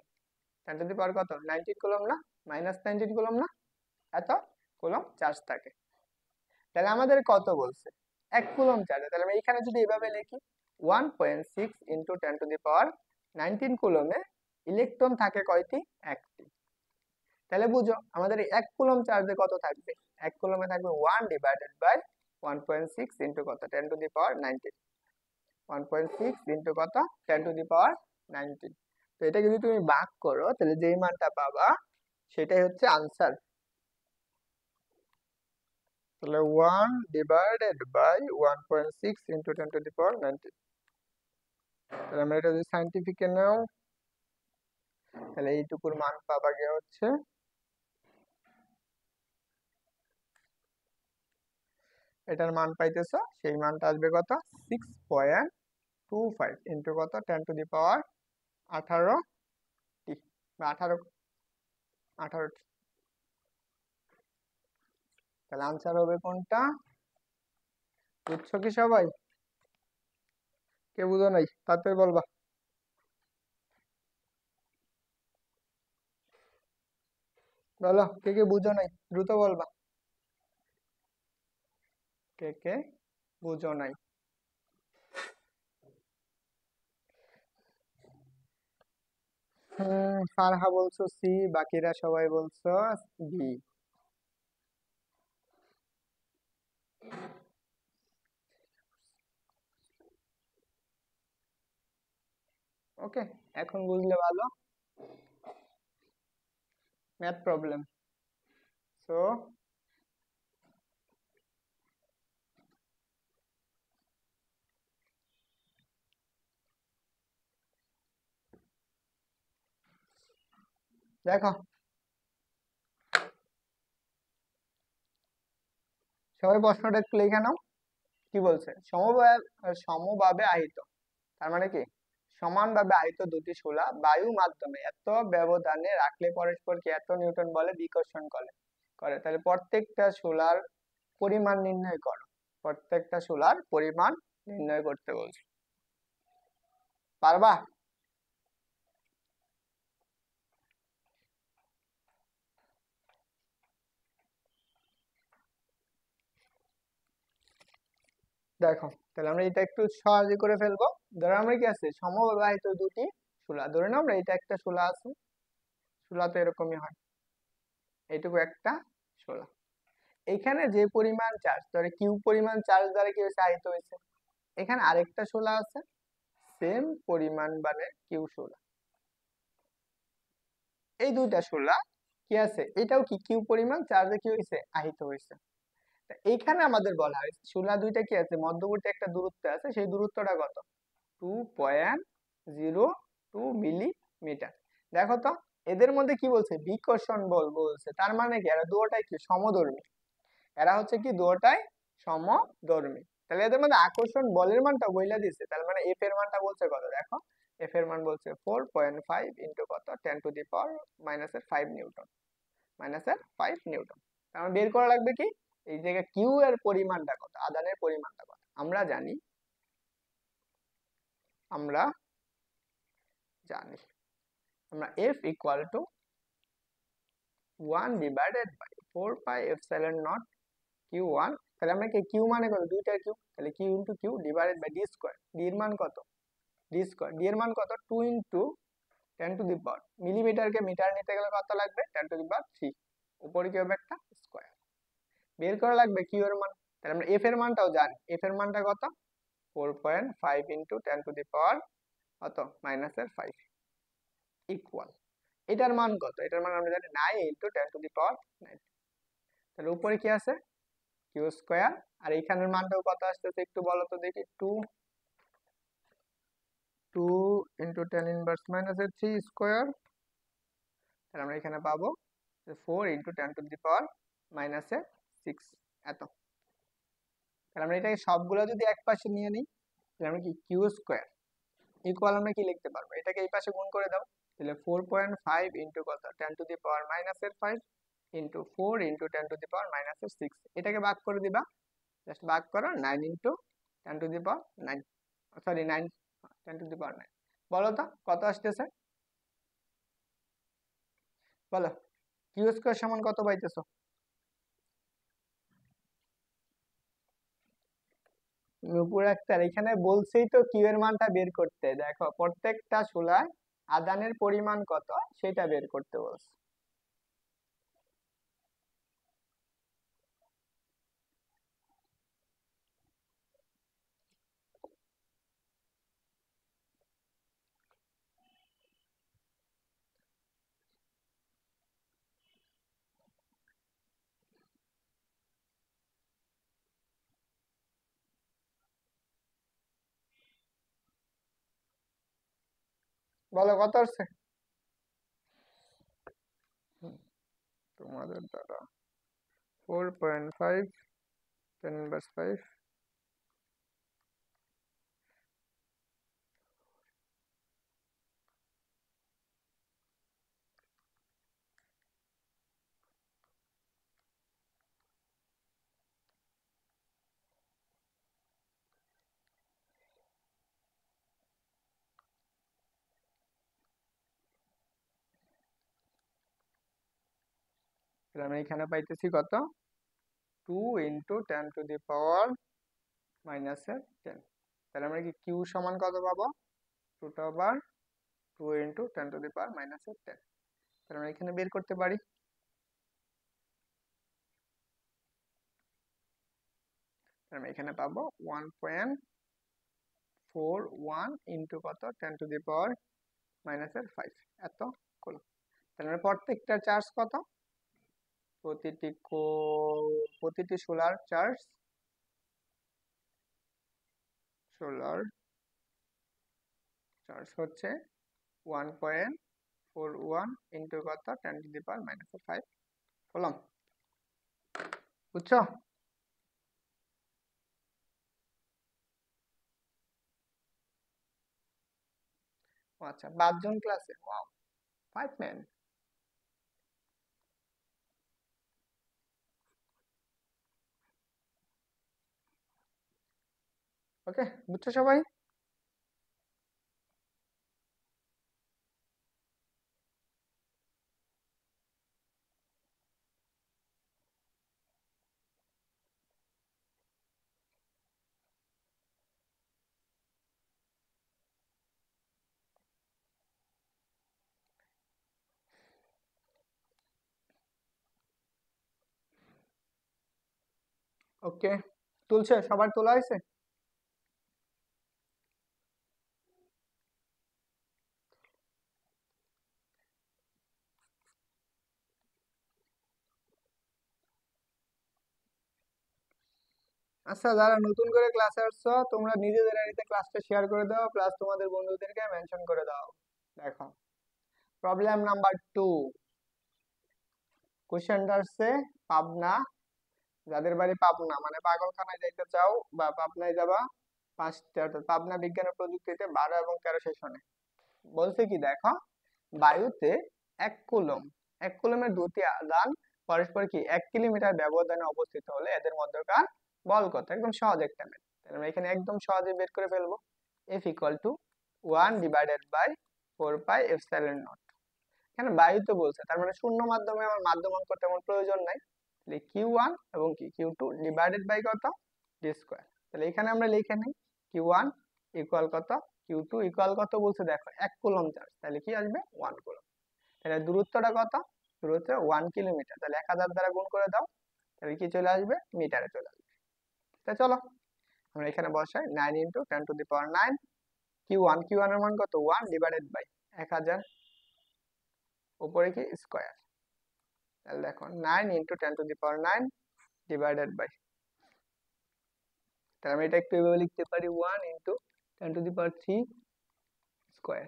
10⁻কত 19 কুলম না, -19 কুলম না, এত কুলম চার্জ থাকে। তাহলে আমাদের কত বলছে, এক কুলম চার্জে। তাহলে আমরা এখানে যদি এভাবে লিখি 1.6 ইন্টু 10⁻19 কুলমে ইলেকট্রন থাকে কয়টি, একটি। তাহলে বুঝো আমাদের এই এক কুলম চার্জে কত থাকবে, এক কুলমে থাকবে 1 ডিভাইডেড বাই 1.6 ইন্টু কত 10⁻19। 1.6 ইন্টু কত 10⁻19। তো এটা যদি তুমি ভাগ করো তাহলে যেই মানটা পাবা সেটাই হচ্ছে আনসার। তাহলে 1/1.6 ইন্টু 10⁻19। তাহলে আমরা এটা যদি সাইন্টিফিকে নাও তাহলে এইটুকুর মান পাবা গিয়ে হচ্ছে এটার মান পাইতেছো, সেই মানটা আসবে কত 6.25 ইন্টু কত 10⁻18টি বা 18টি। তাহলে আনসার হবে কোনটা? বুঝছো কি সবাই? কে বুঝো নাই তাড়াতাড়ি বলবা। বলো কে কে বুঝো নাই, দ্রুত বলবা কে কে বুঝো নাই। ফারহা বলছো সি, বাকিরা সবাই বলছো বি। ওকে, এখন বুঝলে ভালো। Math problem. সো দেখো সবাই প্রশ্নটা একটু লিখে নাও। কি বলছে? সমভাবে আহিত, তার মানে কি সমানভাবে আহিত দুটি শোলা বায়ু মাধ্যমে এত ব্যবধানে রাখলে পরস্পরকে এত নিউটন বলে বিকর্ষণ করে করে তাহলে প্রত্যেকটা শোলার পরিমাণ নির্ণয় করো। প্রত্যেকটা শোলার পরিমাণ নির্ণয় করতে বলছে, পারবা? দেখো তাহলে আমরা এটা একটু সহজে করে ফেলবো। ধরো আমরা কি আছে সমবাহিত দুটি শোলা, ধরে নাও আমরা এটা একটা শোলা আছে, শোলা তো এরকমই হয়, এইটুকু একটা শোলা। এখানে যে পরিমাণ চার্জ ধরে কিউ পরিমাণ চার্জ দ্বারা কি হয়েছে আহিত হয়েছে, এখানে আরেকটা শোলা আছে সেম পরিমাণ মানে কিউ শোলা, এই দুইটা শোলা কি আছে এটাও কি কিউ পরিমাণ চার্জে কি হয়েছে আহিত হয়েছে। এইখানে আমাদের বলা হয়েছে শোলা দুইটা কি আছে মধ্যবর্তী একটা দূরত্ব আছে, সেই দূরত্বটা কত 2.02 মিলিমিটার। দেখো তো এদের মধ্যে কি বলছে বিকর্ষণ বল বলছে, তার মানে কি এরা দুটোটাই কি সমধর্মী, এরা হচ্ছে কি দুটোটাই সমধর্মী। তাহলে এদের মধ্যে আকর্ষণ বলের মানটা বইলা দিচ্ছে, তার মানে এফ এর মানটা বলছে কত দেখো, এফ এর মান বলছে 4.5 ইন্টু কত 10⁻⁻5 নিউটন, -5 নিউটন। তার মানে বের করা লাগবে কি এই জায়গায় কিউ এর পরিমাণটা কত, আধানের পরিমাণটা কত। আমরা জানি আমরা জানি আমরা এফ ইকুয়াল টু 1/4πε0 তাহলে আমরা কি কিউ মানে কত দুইটার কিউ, তাহলে Q into Q divided by D square, D এর মান কত ডি স্কোয়ার, ডি এর মান কত 2 ইন্টু 10⁻, মিলিমিটারকে মিটার নিতে গেলে কত লাগবে 10⁻3, উপরে কি হবে একটা স্কোয়ার। বের করা লাগবে কিউ এর মান, তাহলে আমরা এফ এর মানটাও জানি, এফ এর মানটা কত 4.5 ইন্টু 10⁻, কত -5 ইকুয়াল এটার মান কত, এটার মান আমরা জানি 9 ইন্টু 10⁻9। তাহলে উপরে কি আছে কিউ স্কোয়ার, আর এইখানের মানটাও কত আসতেছে একটু বলো তো দেখি 2 ইন্টু 10⁻³ স্কোয়ার, তাহলে আমরা এখানে পাবো 4 ইন্টু 10⁻⁻6 এত। তাহলে আমরা এটাকে সবগুলো যদি এক পাশে নিয়ে নিই তাহলে আমরা কি কিউ স্কোয়ার ইকুয়াল আমরা কি লিখতে পারবো, এটাকে এই পাশে গুণ করে দাও, তাহলে 4.5 ইন্টু কত 10⁻⁻5 ইন্টু 4 ইন্টু 10⁻⁻6, এটাকে ভাগ করে দিবা, জাস্ট ভাগ করো 9 ইন্টু 10⁻9, সরি 9 10⁻9। বলো তো কত আসতেছে, বলো কিউ স্কোয়ার সমান কত পাইতেছো? উপরে একটা এখানে বলছেই তো কিউ এর মানটা বের করতে, দেখো প্রত্যেকটা শোলায় আদানের পরিমাণ কত সেটা বের করতে বলছে। বলো কত আসছে তোমাদের দ্বারা? 4.5 10^5। তাহলে আমি এখানে পাইতেছি কত? 2 × 10⁻⁻10। তাহলে আমরা কি কিউ সমান কত পাবো? 2/2 × 10⁻⁻10। তাহলে আমরা এখানে বের করতে পারি। আমি এখানে পাবো 1.41 ইন্টু কত 10⁻⁻5 এত কুলম্ব। তাহলে প্রত্যেকটা চার্জ কত? প্রতিটি সোলার চার্জ হচ্ছে 1.41 ইন্টু কত 10⁻⁻5 কুলম্ব। বুঝছো? আচ্ছা 5 জন ক্লাসে, ওয়াও 5 ম্যান। ওকে, বুঝছো সবাই? ওকে, তুলছে? সবার তোলা হয়েছে? আচ্ছা, যারা নতুন করে ক্লাসে আসছো তোমরা নিজেদের আইডিতে ক্লাসটা শেয়ার করে দাও, প্লাস তোমাদের বন্ধুদেরকে মেনশন করে দাও। দেখো, প্রবলেম নাম্বার 2। কোশ্চেনটা আসছে পাবনা, যাদের বাড়ি পাবনা মানে পাগলখানায় যাইতে চাও বা পাবনায় যাবা, পাঁচটা অর্থাৎ পাবনা বিজ্ঞান ও প্রযুক্তিতে 12 এবং 13 সেশনে বলছে কি দেখো, বায়ুতে 1 কুলম্বের দুটি আধান পরস্পর কি 1 কিলোমিটার ব্যবধানে অবস্থিত হলে এদের মধ্যকার বল কত? একদম সহজ একটা ম্যাথ। তাহলে আমরা এখানে একদম সহজে বের করে ফেলবো। F = 1/4πε0। এখানে বায়ুতে বলছে, তার মানে শূন্য মাধ্যমে আমার মাধ্যম অঙ্ক তেমন প্রয়োজন নাই। তাহলে Q1 এবং কি Q2 ডিভাইডেড বাই কত? D square. তাহলে এখানে আমরা লিখে নিই Q1 ইকুয়াল কত, Q2 ইকুয়াল কত বলছে দেখো 1 কুলম্ব চার্জ, তাহলে কি আসবে 1 কুলম্ব। তাহলে দূরত্বটা কত? দূরত্ব 1 কিলোমিটার, তাহলে 1000 দ্বারা গুণ করে দাও, তাহলে কি চলে আসবে? মিটারে চলে আসবে। তা চলো আমরা এখানে বসাই 9 × 10⁹ Q1 এর মান কত? 1 ডিভাইডেড বাই 1000, উপরে কি স্কয়ার। তাহলে দেখো 9 × 10⁹ ডিভাইডেড বাই, তাহলে আমি এটা একটু এভাবে লিখতে পারি 1 × 10⁻³ স্কয়ার।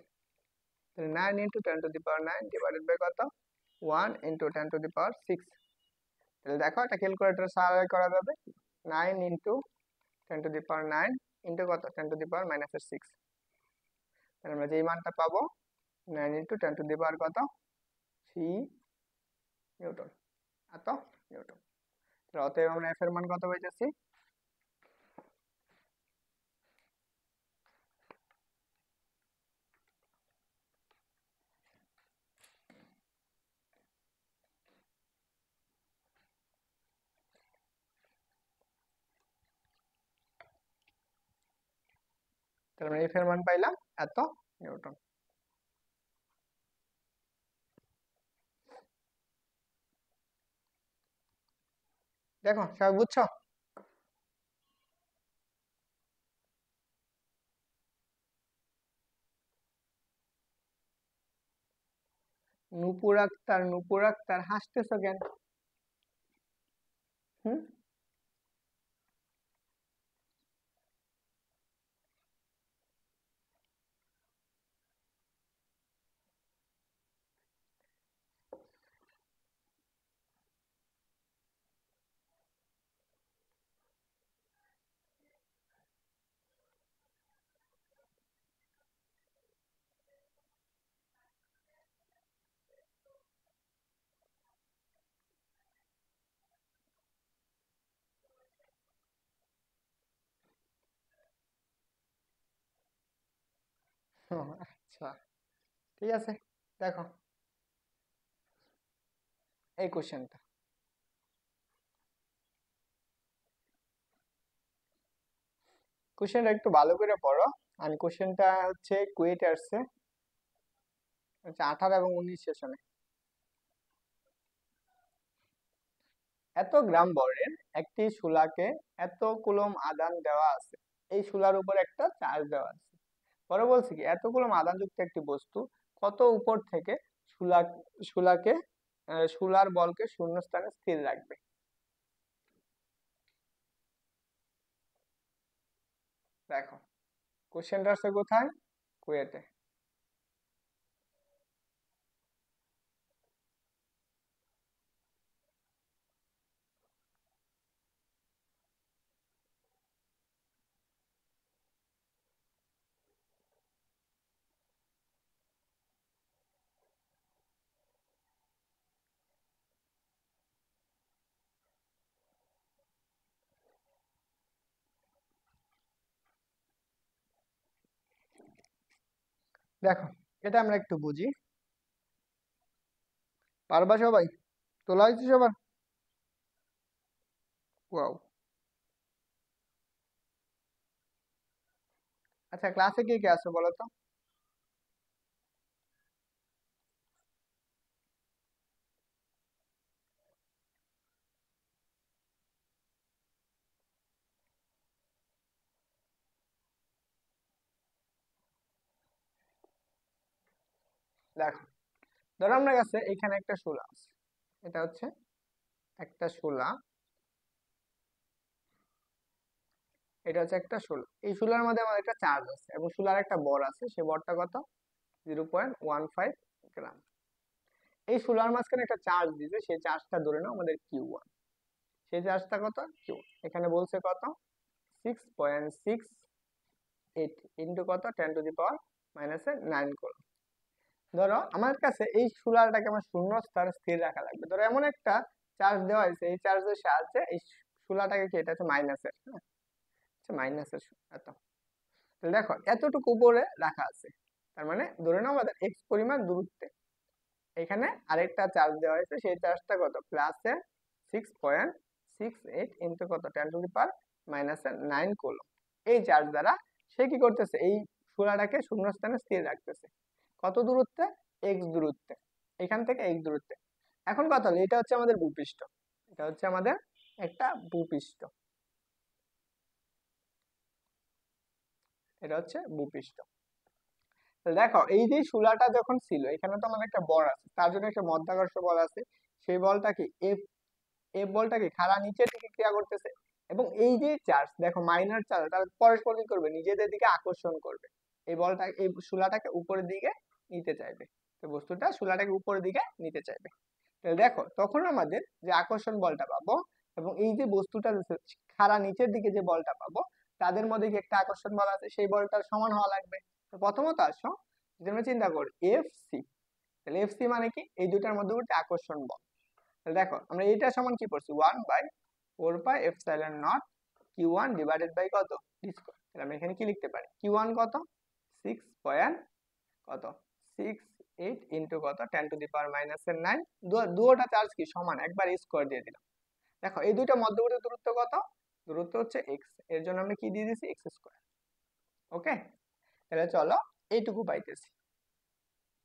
তাহলে 9 × 10⁹ ডিভাইডেড বাই কত? 1 × 10⁶। তাহলে দেখো এটা ক্যালকুলেটর সাহায্যে করা যাবে। 9 × 10⁹ ইন্টু কত 10⁻⁻6। তাহলে আমরা যেই মানটা পাবো 9 × 10⁻³ কত 3 নিউটন, এত নিউটন। তাহলে অতএব আমরা এফ এর মান কত পাইতেছি? তাহলে আমরা এফ এর মান পাইলাম এত নিউটন। দেখো সবাই বুঝছো? নুপুর আক্তার হাসতেছো কেন? হুম, আচ্ছা, ঠিক আছে। দেখো এই কোশ্চেনটা, কোশ্চেনটা একটু ভালো করে পড়ো। আমি কোশ্চেনটা হচ্ছে কুয়েটে আসছে, হচ্ছে 18 এবং 19 সেশনে। এত গ্রাম বরের একটি শূলাকে এত কুলম আদান দেওয়া আছে, এই শূলার উপর একটা চার্জ দেওয়া আছে। পরে বলছি কি এত কুলম আধানযুক্ত একটি বস্তু কত উপর থেকে শূলা শূলাকে শূলার বলকে শূন্য স্থানে স্থির রাখবে। দেখো কোশ্চেনটা আছে কোথায়, কুয়েটে। দেখো এটা আমরা একটু বুঝি, পারবা সবাই? তোলা হয়েছে সবার? ওয়াও। আচ্ছা ক্লাসে কে কে আছো বলো তো? দেখো ধরো আমার কাছে এখানে একটা শূলা আছে, এটা হচ্ছে একটা শূলা, এটা হচ্ছে একটা শূলা। এই শূলার মধ্যে আমার একটা চার্জ আছে এবং শূলার একটা বর আছে, সেই বরটা কত, 0.15 গ্রাম। এই শূলার মাঝখানে একটা চার্জ দিছে, সেই চার্জটা ধরে নাও আমাদের Q1। সেই চার্জটা কত, কিউ, এখানে বলছে কত, 6.68 ইন্টু কত, 10⁻⁹ করো। ধরো আমার কাছে এই শূলাটাকে আমার শূন্য স্থানে স্থির রাখা লাগবে। ধরো এমন একটা চার্জ দেওয়া হয়েছে, এই চার্জের সাহায্যে এই শূলাটাকে কি, এটা হচ্ছে মাইনাসের, হ্যাঁ হচ্ছে মাইনাসের এত। তাহলে দেখো এতটুকু উপরে রাখা আছে, তার মানে ধরে নাও আমাদের এক্স পরিমাণ দূরত্বে এখানে আরেকটা চার্জ দেওয়া হয়েছে, সেই চার্জটা কত, প্লাসে 6.68 ইন্টু কত, 10⁻⁹ কুলম্ব। এই চার্জ দ্বারা সে কি করতেছে, এই শূলাটাকে শূন্যস্থানে স্থির রাখতেছে। কত দূরত্বে, এক্স দূরত্বে, এখান থেকে এক্স দূরত্বে। এখন কথা হলো এটা হচ্ছে আমাদের ভূপৃষ্ঠ, এটা হচ্ছে আমাদের একটা ভূপৃষ্ঠ, এটা হচ্ছে ভূপৃষ্ঠ। তো দেখো এই যে শূলাটা যখন ছিল এখানে তো আমাদের একটা বল আছে, তার জন্য একটা মধ্যাকর্ষণ বল আছে। সেই বলটা কি এফ, এফ বলটা কি খাড়া নিচের দিকে ক্রিয়া করতেছে। এবং এই যে চার্জ দেখো মাইনার চার্জ তারা পরস্পর কি করবে, নিজেদের দিকে আকর্ষণ করবে। এই বলটা এই শূলাটাকে উপরের দিকে নিতে চাইবে, তো বস্তুটা শূলাটাকে উপরের দিকে নিতে চাইবে। তাহলে দেখো তখন আমাদের যে আকর্ষণ বলটা পাবো এবং এই যে বস্তুটা খাড়া নিচের দিকে যে বলটা পাবো, তাদের মধ্যে কি একটা আকর্ষণ বল আছে, সেই বলটার সমান হওয়া লাগবে। তো প্রথমত আসো যদি আমরা চিন্তা করি এফ সি, তাহলে এফ সি মানে কি, এই দুটার মধ্যবর্তী আকর্ষণ বল। তাহলে দেখো আমরা এইটা সমান কি করছি, 1/4πε0 Q1 ডিভাইডেড বাই কত, ডি স্কয়ার। তাহলে আমরা এখানে কি লিখতে পারি, Q1 কত, 6 পয়েন্ট কত, 68 ইন্টু কত, 10⁻⁹ দুটোটা চার্জ কি সমান, একবার স্কোয়ার দিয়ে দিলাম। দেখো এই দুইটা মধ্যবর্তী দূরত্ব কত, দূরত্ব হচ্ছে এক্স, এর জন্য আমরা কি দিয়ে দিয়েছি, এক্স স্কোয়ার। ওকে, তাহলে চলো এইটুকু পাইতেছি।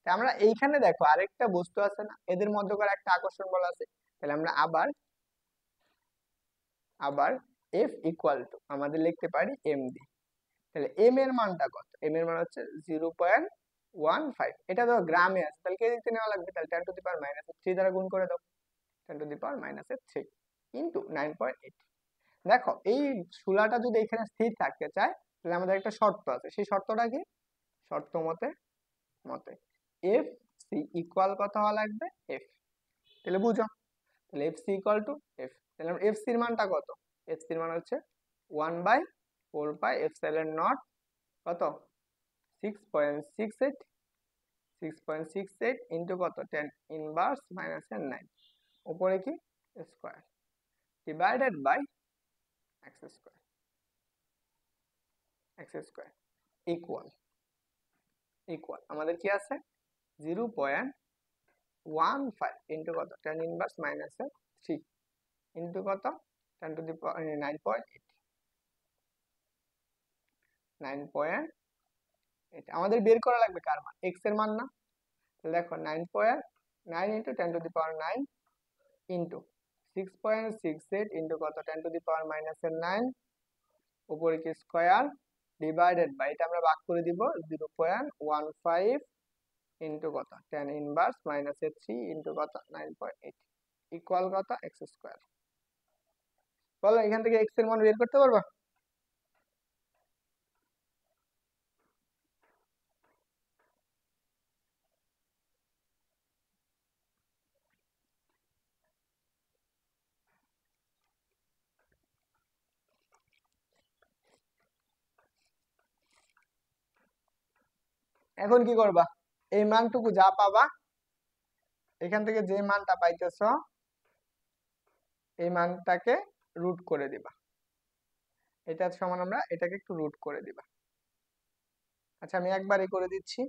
তা আমরা এইখানে দেখো আরেকটা বস্তু আছে না, এদের মধ্যকার একটা আকর্ষণ বল আছে। তাহলে আমরা আবার আবার এফ ইকুয়াল টু আমাদের লিখতে পারি এম দি। তাহলে এম এর মানটা কত, এম এর মান হচ্ছে 0.15। এটা তো গ্রামে আছে, তাহলে কেজিতে নেওয়া লাগবে। তাহলে 10⁻³ দ্বারা গুণ করে দাও, 10⁻³ ইন্টু 9.8। দেখো এই শূলাটা যদি এখানে স্থির থাকতে চায় তাহলে আমাদের একটা শর্ত আছে, সেই শর্তটা কি, শর্ত মতে মতে এফ সি ইকুয়াল কত হওয়া লাগবে, এফ। তাহলে বুঝো, তাহলে F C equal to F. তাহলে এফ সির মানটা কত, এফ সির মান হচ্ছে 1/4πε0 কত, 6.68, 6.68 ইন্টু কত, 10⁻⁹ উপরে কি square divided by X square, X square equal equal আমাদের কি আছে 0.15 ইন্টু কত 10 ইনভার্স -3 ইন্টু কত 10⁻9.8 9.8 আমাদের বের করা লাগবে কার মান x এর মান না। তাহলে দেখো 9.9 ইন্টু 10⁻9 ইন্টু 6.68 ইন্টু কত 10⁻⁻9 উপরে কি স্কয়ার ডিভাইডেড বাই এটা আমরা ভাগ করে দিব 0.15 ইন্টু কত 10⁻³ ইন্টু কত 9.8 ইকুয়াল কত x স্কয়ার। বলো এখান থেকে x এর মান বের করতে পারবা? এখন কি করবা এই মানটুকু যা পাবা এখান থেকে যে মানটা পাইতেছো এই মানটাকে রুট করে দিবা। এটা সমান আমরা এটাকে একটু রুট করে দিবা। আচ্ছা আমি একবারই করে দিচ্ছি।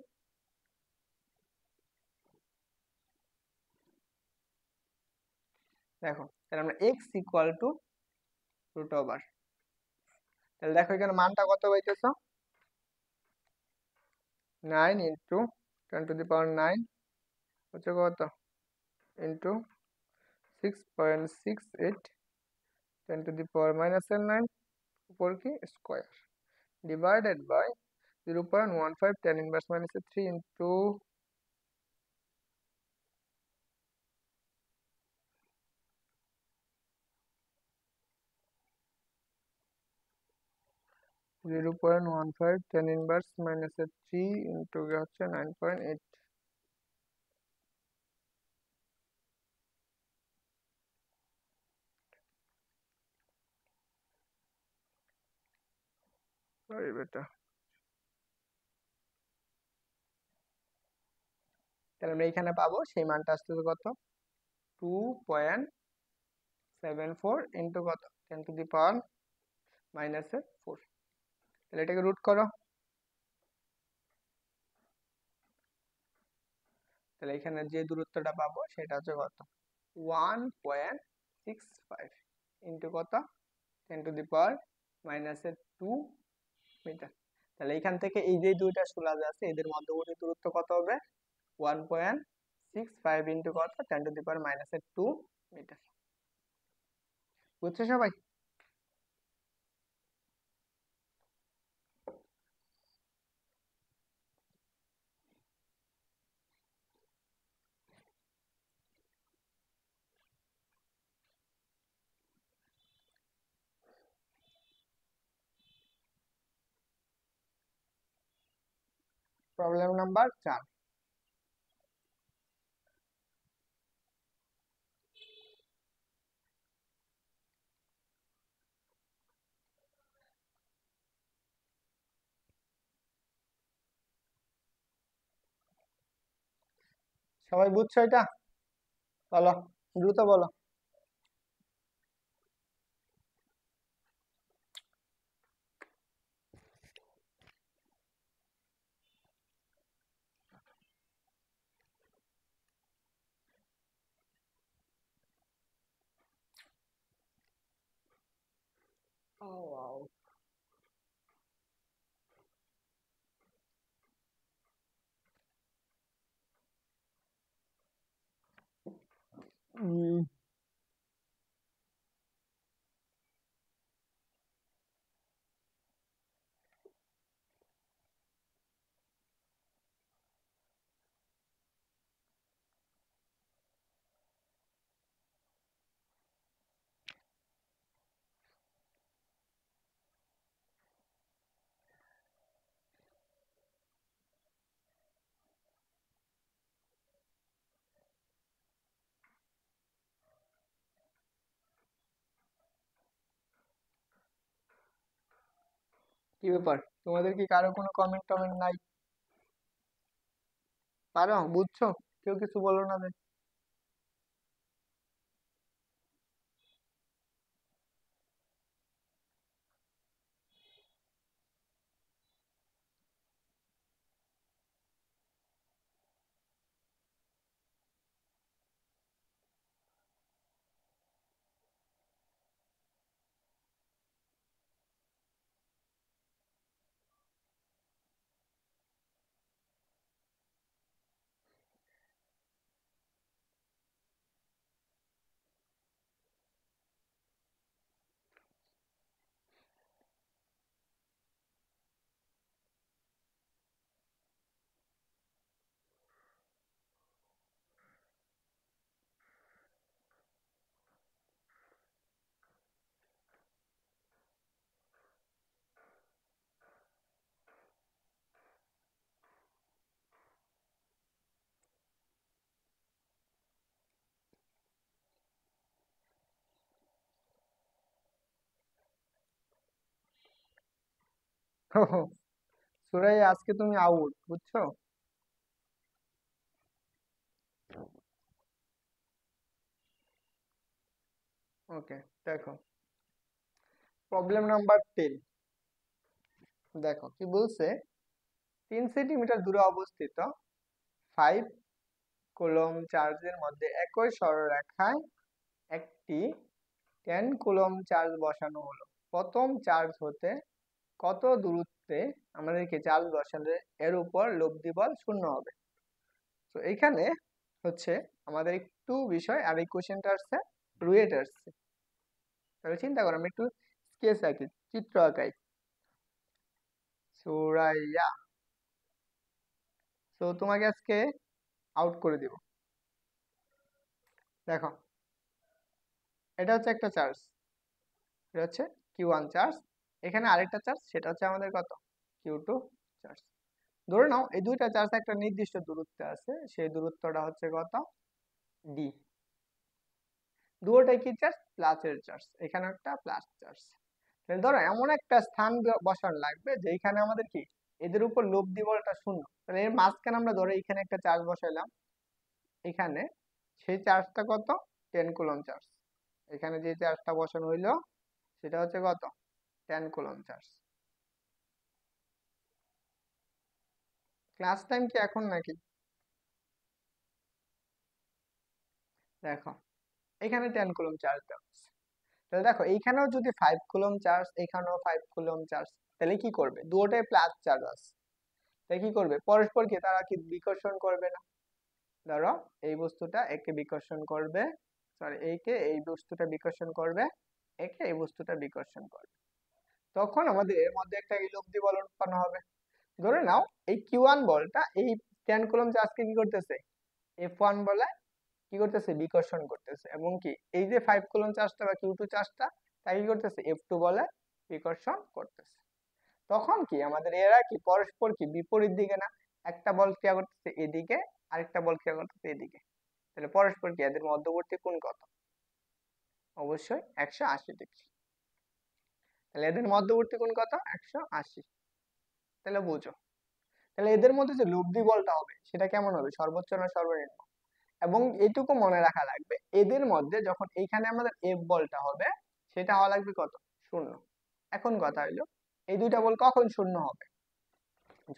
দেখো তাহলে আমরা x equal to root over, তাহলে দেখো এখানে মানটা কত পাইতেছো 9 ইন্টু 10⁻9 হচ্ছে কত ইন্টু 6.68 10⁻⁻9 উপর কি square divided by 0.15 10⁻³ into 0.15 10⁻³ into হচ্ছে 9.8 সরি বেটা। তাহলে আমরা এখানে পাবো সেই মানটা আসতেছে কত 2.74 ইন্টু কত 10⁻⁻⁴। তাহলে এটাকে রুট করো, তাহলে এখানে যে দূরত্বটা পাবো সেটা হচ্ছে কত 1.65 ইন্টু কত 10⁻⁻² মিটার। তাহলে এখান থেকে এই যে দুইটা শোলা আছে এদের মধ্যবর্তী দূরত্ব কত হবে 1.65 ইন্টু কত 10⁻⁻² মিটার। বুঝছো সবাই? Problem number 4। সবাই বুঝছো এটা? বলো দ্রুত বলো। Oh, wow. কি ব্যাপার তোমাদের কি কারো কোনো কমেন্ট টমেন্ট নাই? পারো বুঝছো? কেউ কিছু বলো না যে? সুরাইয়া আজকে তুমি আউট, বুঝছো? ওকে, দেখো প্রবলেম নাম্বার 10। দেখো কি বলছে, 3 সেন্টিমিটার দূরে অবস্থিত 5 কুলম্ব চার্জের মধ্যে একই সরলরেখায় একটি 10 কুলম্ব চার্জ বসানো হলো। প্রথম চার্জ হতে কত দূরত্বে আমাদেরকে চার্জ বসালে এর উপর লব্ধি বল শূন্য হবে। তো এখানে হচ্ছে আমাদের একটু বিষয়, আর এই কোশ্চেনটা আসছে রুয়েট আসছে। তাহলে চিন্তা করো, আমরা একটু স্কেচ আঁকি, চিত্র আঁকাই। সুরাইয়া, তো তোমাকে আজকে আউট করে দিব। দেখো এটা হচ্ছে একটা চার্জ, এটা হচ্ছে Q1 চার্জ, এখানে আরেকটা চার্জ, সেটা হচ্ছে আমাদের কত, Q2 চার্জ। ধরে নাও এই দুইটা চার্জ একটা নির্দিষ্ট দূরত্বে আছে, সেই দূরত্বটা হচ্ছে কত, ডি। দুটোটাই কি চার্জ, প্লাসের চার্জ, এখানে একটা প্লাস চার্জ। তাহলে ধরো এমন একটা স্থান বসানো লাগবে যেখানে আমাদের কি এদের উপর লব্ধি বলটা শূন্য। তাহলে এর মাঝখানে আমরা ধরো এখানে একটা চার্জ বসাইলাম, এখানে সেই চার্জটা কত, 10 কুলম্ব চার্জ। এখানে যে চার্জটা বসানো হইলো সেটা হচ্ছে কত, 10 কুলম্ব চার্জ। ক্লাস টাইম কি এখন নাকি? দেখো এখানে 10 কুলম্ব চার্জ দেওয়া আছে। তাহলে দেখো এইখানেও যদি 5 কুলম্ব চার্জ, এখানেও 5 কুলম্ব চার্জ, তাহলে কি করবে, দুটোটাই প্লাস চার্জ আছে। তাহলে কি করবে, পরস্পরকে তারা কি বিকর্ষণ করবে না? ধরো এই বস্তুটা একে বিকর্ষণ করবে, সরি এইকে এই বস্তুটা বিকর্ষণ করবে, একে এই বস্তুটা বিকর্ষণ করবে। তখন আমাদের এর মধ্যে একটা ইলব্ধি বল উৎপন্ন হবে। ধরে নাও এই Q1 বলটা এই 10 কুলম্ব চার্জকে কি করতেছে, F1 বলে কি করতেছে, বিকর্ষণ করতেছে, এবং কি এই যে 5 কুলম্ব চার্জটা বা Q2 চার্জটা তাই কি করতেছে, F2 বলে বিকর্ষণ করতেছে। তখন কি আমাদের এরা কি পরস্পর কি বিপরীত দিকে না, একটা বল ক্রিয়া করতেছে এদিকে, আরেকটা বল ক্রিয়া করতেছে এদিকে। তাহলে পরস্পর কি এদের মধ্যবর্তী কোণ কত, অবশ্যই 180 ডিগ্রি। তাহলে এদের মধ্যবর্তী কোণ কত, 180। তাহলে বুঝো, তাহলে এদের মধ্যে যে লব্ধি বলটা হবে সেটা কেমন হবে, সর্বোচ্চ না সর্বনিম্ন? এবং এইটুকু মনে রাখা লাগবে, এদের মধ্যে যখন এইখানে আমাদের এফ বলটা হবে সেটা হওয়া লাগবে কত, শূন্য। এখন কথা হইলো এই দুইটা বল কখন শূন্য হবে,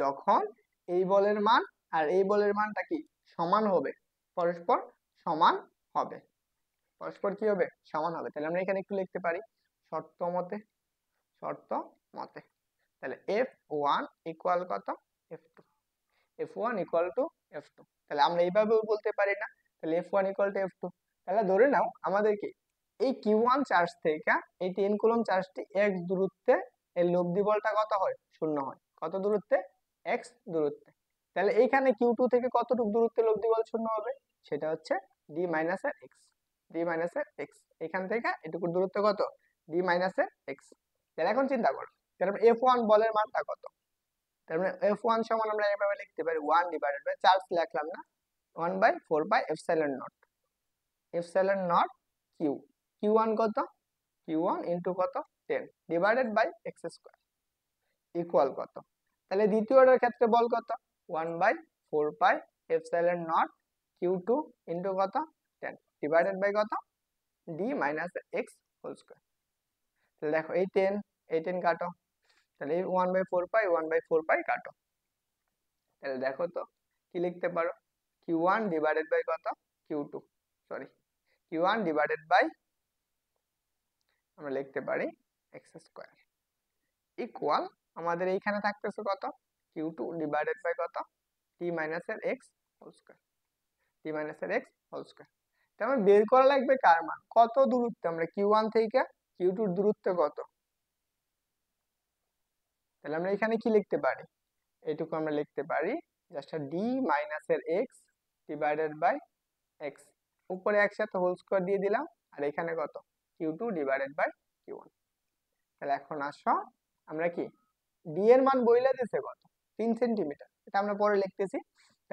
যখন এই বলের মান আর এই বলের মানটা কি সমান হবে, পরস্পর সমান হবে, পরস্পর কি হবে, সমান হবে। তাহলে আমরা এখানে একটু লিখতে পারি শর্ত মতে, শর্ত মতে। তাহলে F1 ইকুয়াল কত, F2, F1 equal to F2। তাহলে আমরা এইভাবেও বলতে পারি না, তাহলে F1 ইকুয়াল টু F2। তাহলে ধরে নাও আমাদেরকে এই Q1 চার্জ থেকে এই 10 কুলম্ব চার্জটি x দূরত্বে এর লব্ধি বলটা কত হয়, শূন্য হয়। কত দূরত্বে, x দূরত্বে। তাহলে এইখানে Q2 থেকে কতটুকু দূরত্বে লব্ধি বল শূন্য হবে, সেটা হচ্ছে d মাইনাস এর x, d মাইনাস এর x। এখান থেকে এটুকু দূরত্ব কত, d মাইনাস এর x। তাহলে এখন চিন্তা করো, তাহলে F1 বলের মানটা কত, তার মানে F1 সমান আমরা এভাবে লিখতে পারি 1 ডিভাইডেড বাই, চার্জ লিখলাম না, 1 by 4 pi epsilon naught, epsilon naught Q. Q1 কত, Q1 ইনটু কত, 10 divided by x square equal কত। তাহলে দ্বিতীয় অর্ডার ক্ষেত্রে বল কত, 1 by 4 pi epsilon naught Q2 into কত, 10 ডিভাইডেড বাই কত, d minus x whole square. তাহলে দেখো এই 10 এই 10 কাটো, তাহলে এই 1 বাই 4 পাই 1 বাই 4 পাই কাটো। তাহলে দেখো তো কি লিখতে পারো, Q1 ডিভাইডেড বাই কত, Q2, sorry Q1 divided by আমরা লিখতে পারি x স্কয়ার ইকুয়াল, আমাদের এইখানে থাকতেছে কত, Q2 ডিভাইডেড বাই কত, t মাইনাস এর x whole square, t minus এর x হোল স্কয়ার। তাহলে বের করা লাগবে কার মান, কত দূরত্বে আমরা Q1 থেকে Q2 এর দূরত্ব কত। তাহলে আমরা এখানে কি লিখতে পারি, এইটুকু আমরা লিখতে পারি জাস্ট d মাইনাস এর x ডিভাইডেড বাই x, উপরে একসাথে হোল স্কয়ার দিয়ে দিলাম, আর এখানে কত, Q2 ডিভাইডেড বাই Q1। তাহলে এখন আসো আমরা কি d এর মান বইলা দিছে কত, 3 সেন্টিমিটার, এটা আমরা পরে লিখতেছি।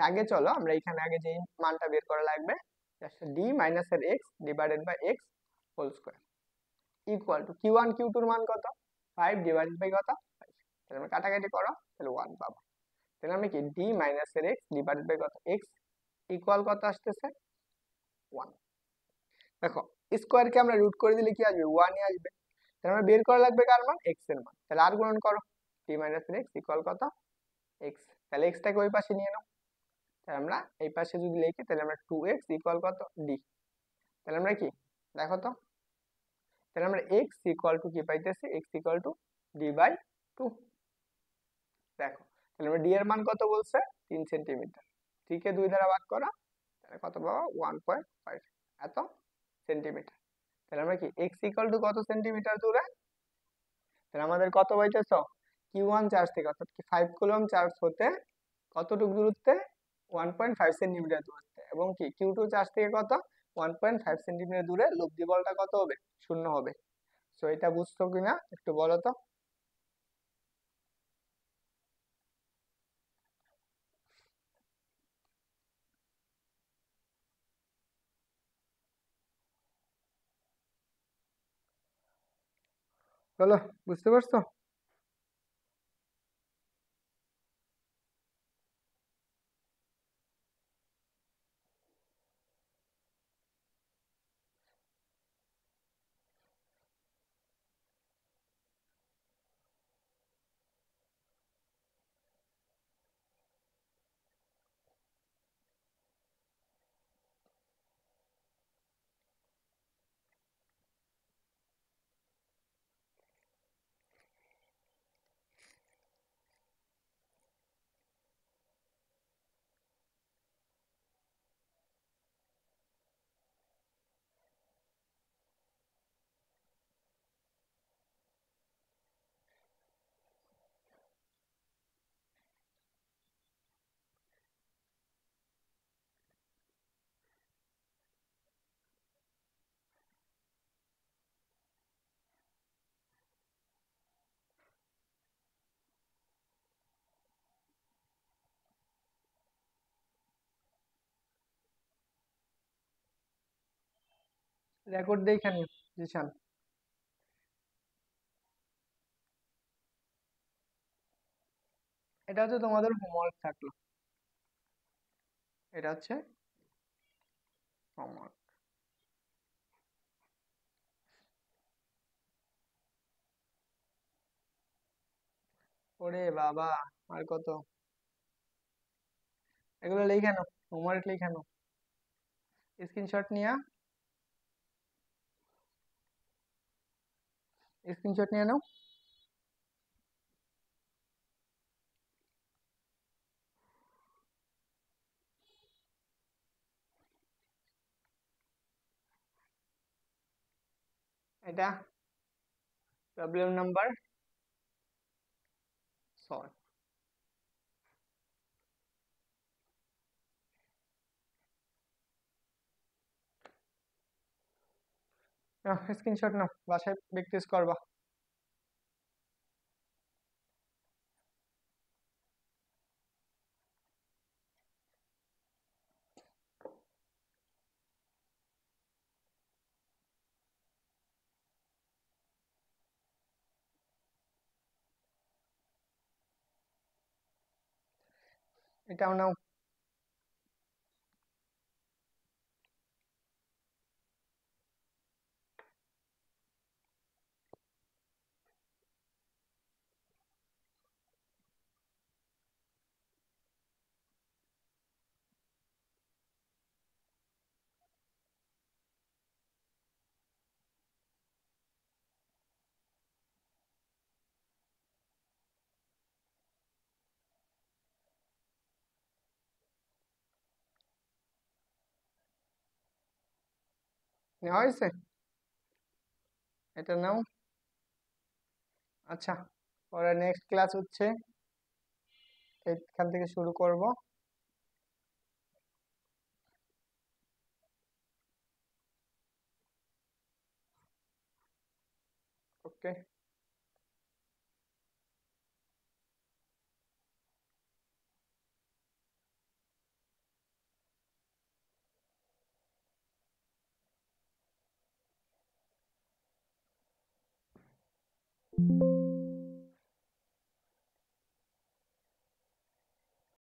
আগে চলো আমরা এখানে আগে যে মানটা বের করা লাগবে, জাস্ট d মাইনাস এর x divided by x whole square equal to Q1 Q2 এর মান কত, 5 ডিভাইডেড বাই কত, 5। তাহলে আমরা কাটাকাটি করো, তাহলে 1 পাবো। তাহলে আমরা কি ডি মাইনাস এর এক্স ডিভাইডেড বাই কত এক্স ইকুয়াল কত আসতেছে 1। দেখো স্কোয়ারকে আমরা রুট করে দিলে কি আসবে 1ই আসবে। তাহলে আমরা বের করা লাগবে কার মান এক্স এর মান, তাহলে আর গুণন করো ডি মাইনাস এর এক্স ইকুয়াল কত এক্স। তাহলে এক্সটাকে ওই পাশে নিয়ে নাও, তাহলে আমরা এই পাশে যদি লিখি তাহলে আমরা 2x ইকুয়াল কত ডি। তাহলে আমরা কি দেখো তো, তাহলে আমরা x ইকুয়াল টু কি পাইতেছি x equal to D by 2। দেখো তাহলে আমরা ডি এর মান কত বলছে 3 সেন্টিমিটার, 3 কে 2 দ্বারা ভাগ করা, তাহলে কত পাবো 1.5 এত সেন্টিমিটার। তাহলে আমরা কি x ইকুয়াল টু কত সেন্টিমিটার দূরে, তাহলে আমাদের কত পাইতেছ Q1 চার্জ থেকে অর্থাৎ কি 5 কুলম্ব চার্জ হতে কতটুকু দূরত্বে 1.5 সেন্টিমিটার দূরত্বে, এবং কি Q2 চার্জ থেকে কত 1.5 সেন্টিমিটার দূরে লব্ধি বলটা কত হবে 0 হবে। সো এটা বুঝছো কিনা একটু বলো তো। বলো বুঝতে পারছো। রেকর্ড দেখে নিও জিশান। এটা হচ্ছে তোমাদের হোমওয়ার্ক থাকলো, এটা হচ্ছে হোমওয়ার্ক। ওরে বাবা, আর কত, এগুলো লিখে নাও, হোমওয়ার্ক লিখে নাও, স্ক্রিনশট নিয়ে নাও। এটা প্রবলেম নাম্বার 6। স্ক্রিনশট নাও, বাসায় প্র্যাকটিস করবা। এটাও নাও। নেওয়া হয়েছে, এটা নাও। আচ্ছা, পরে নেক্সট ক্লাস হচ্ছে এখান থেকে শুরু করব। ওকে।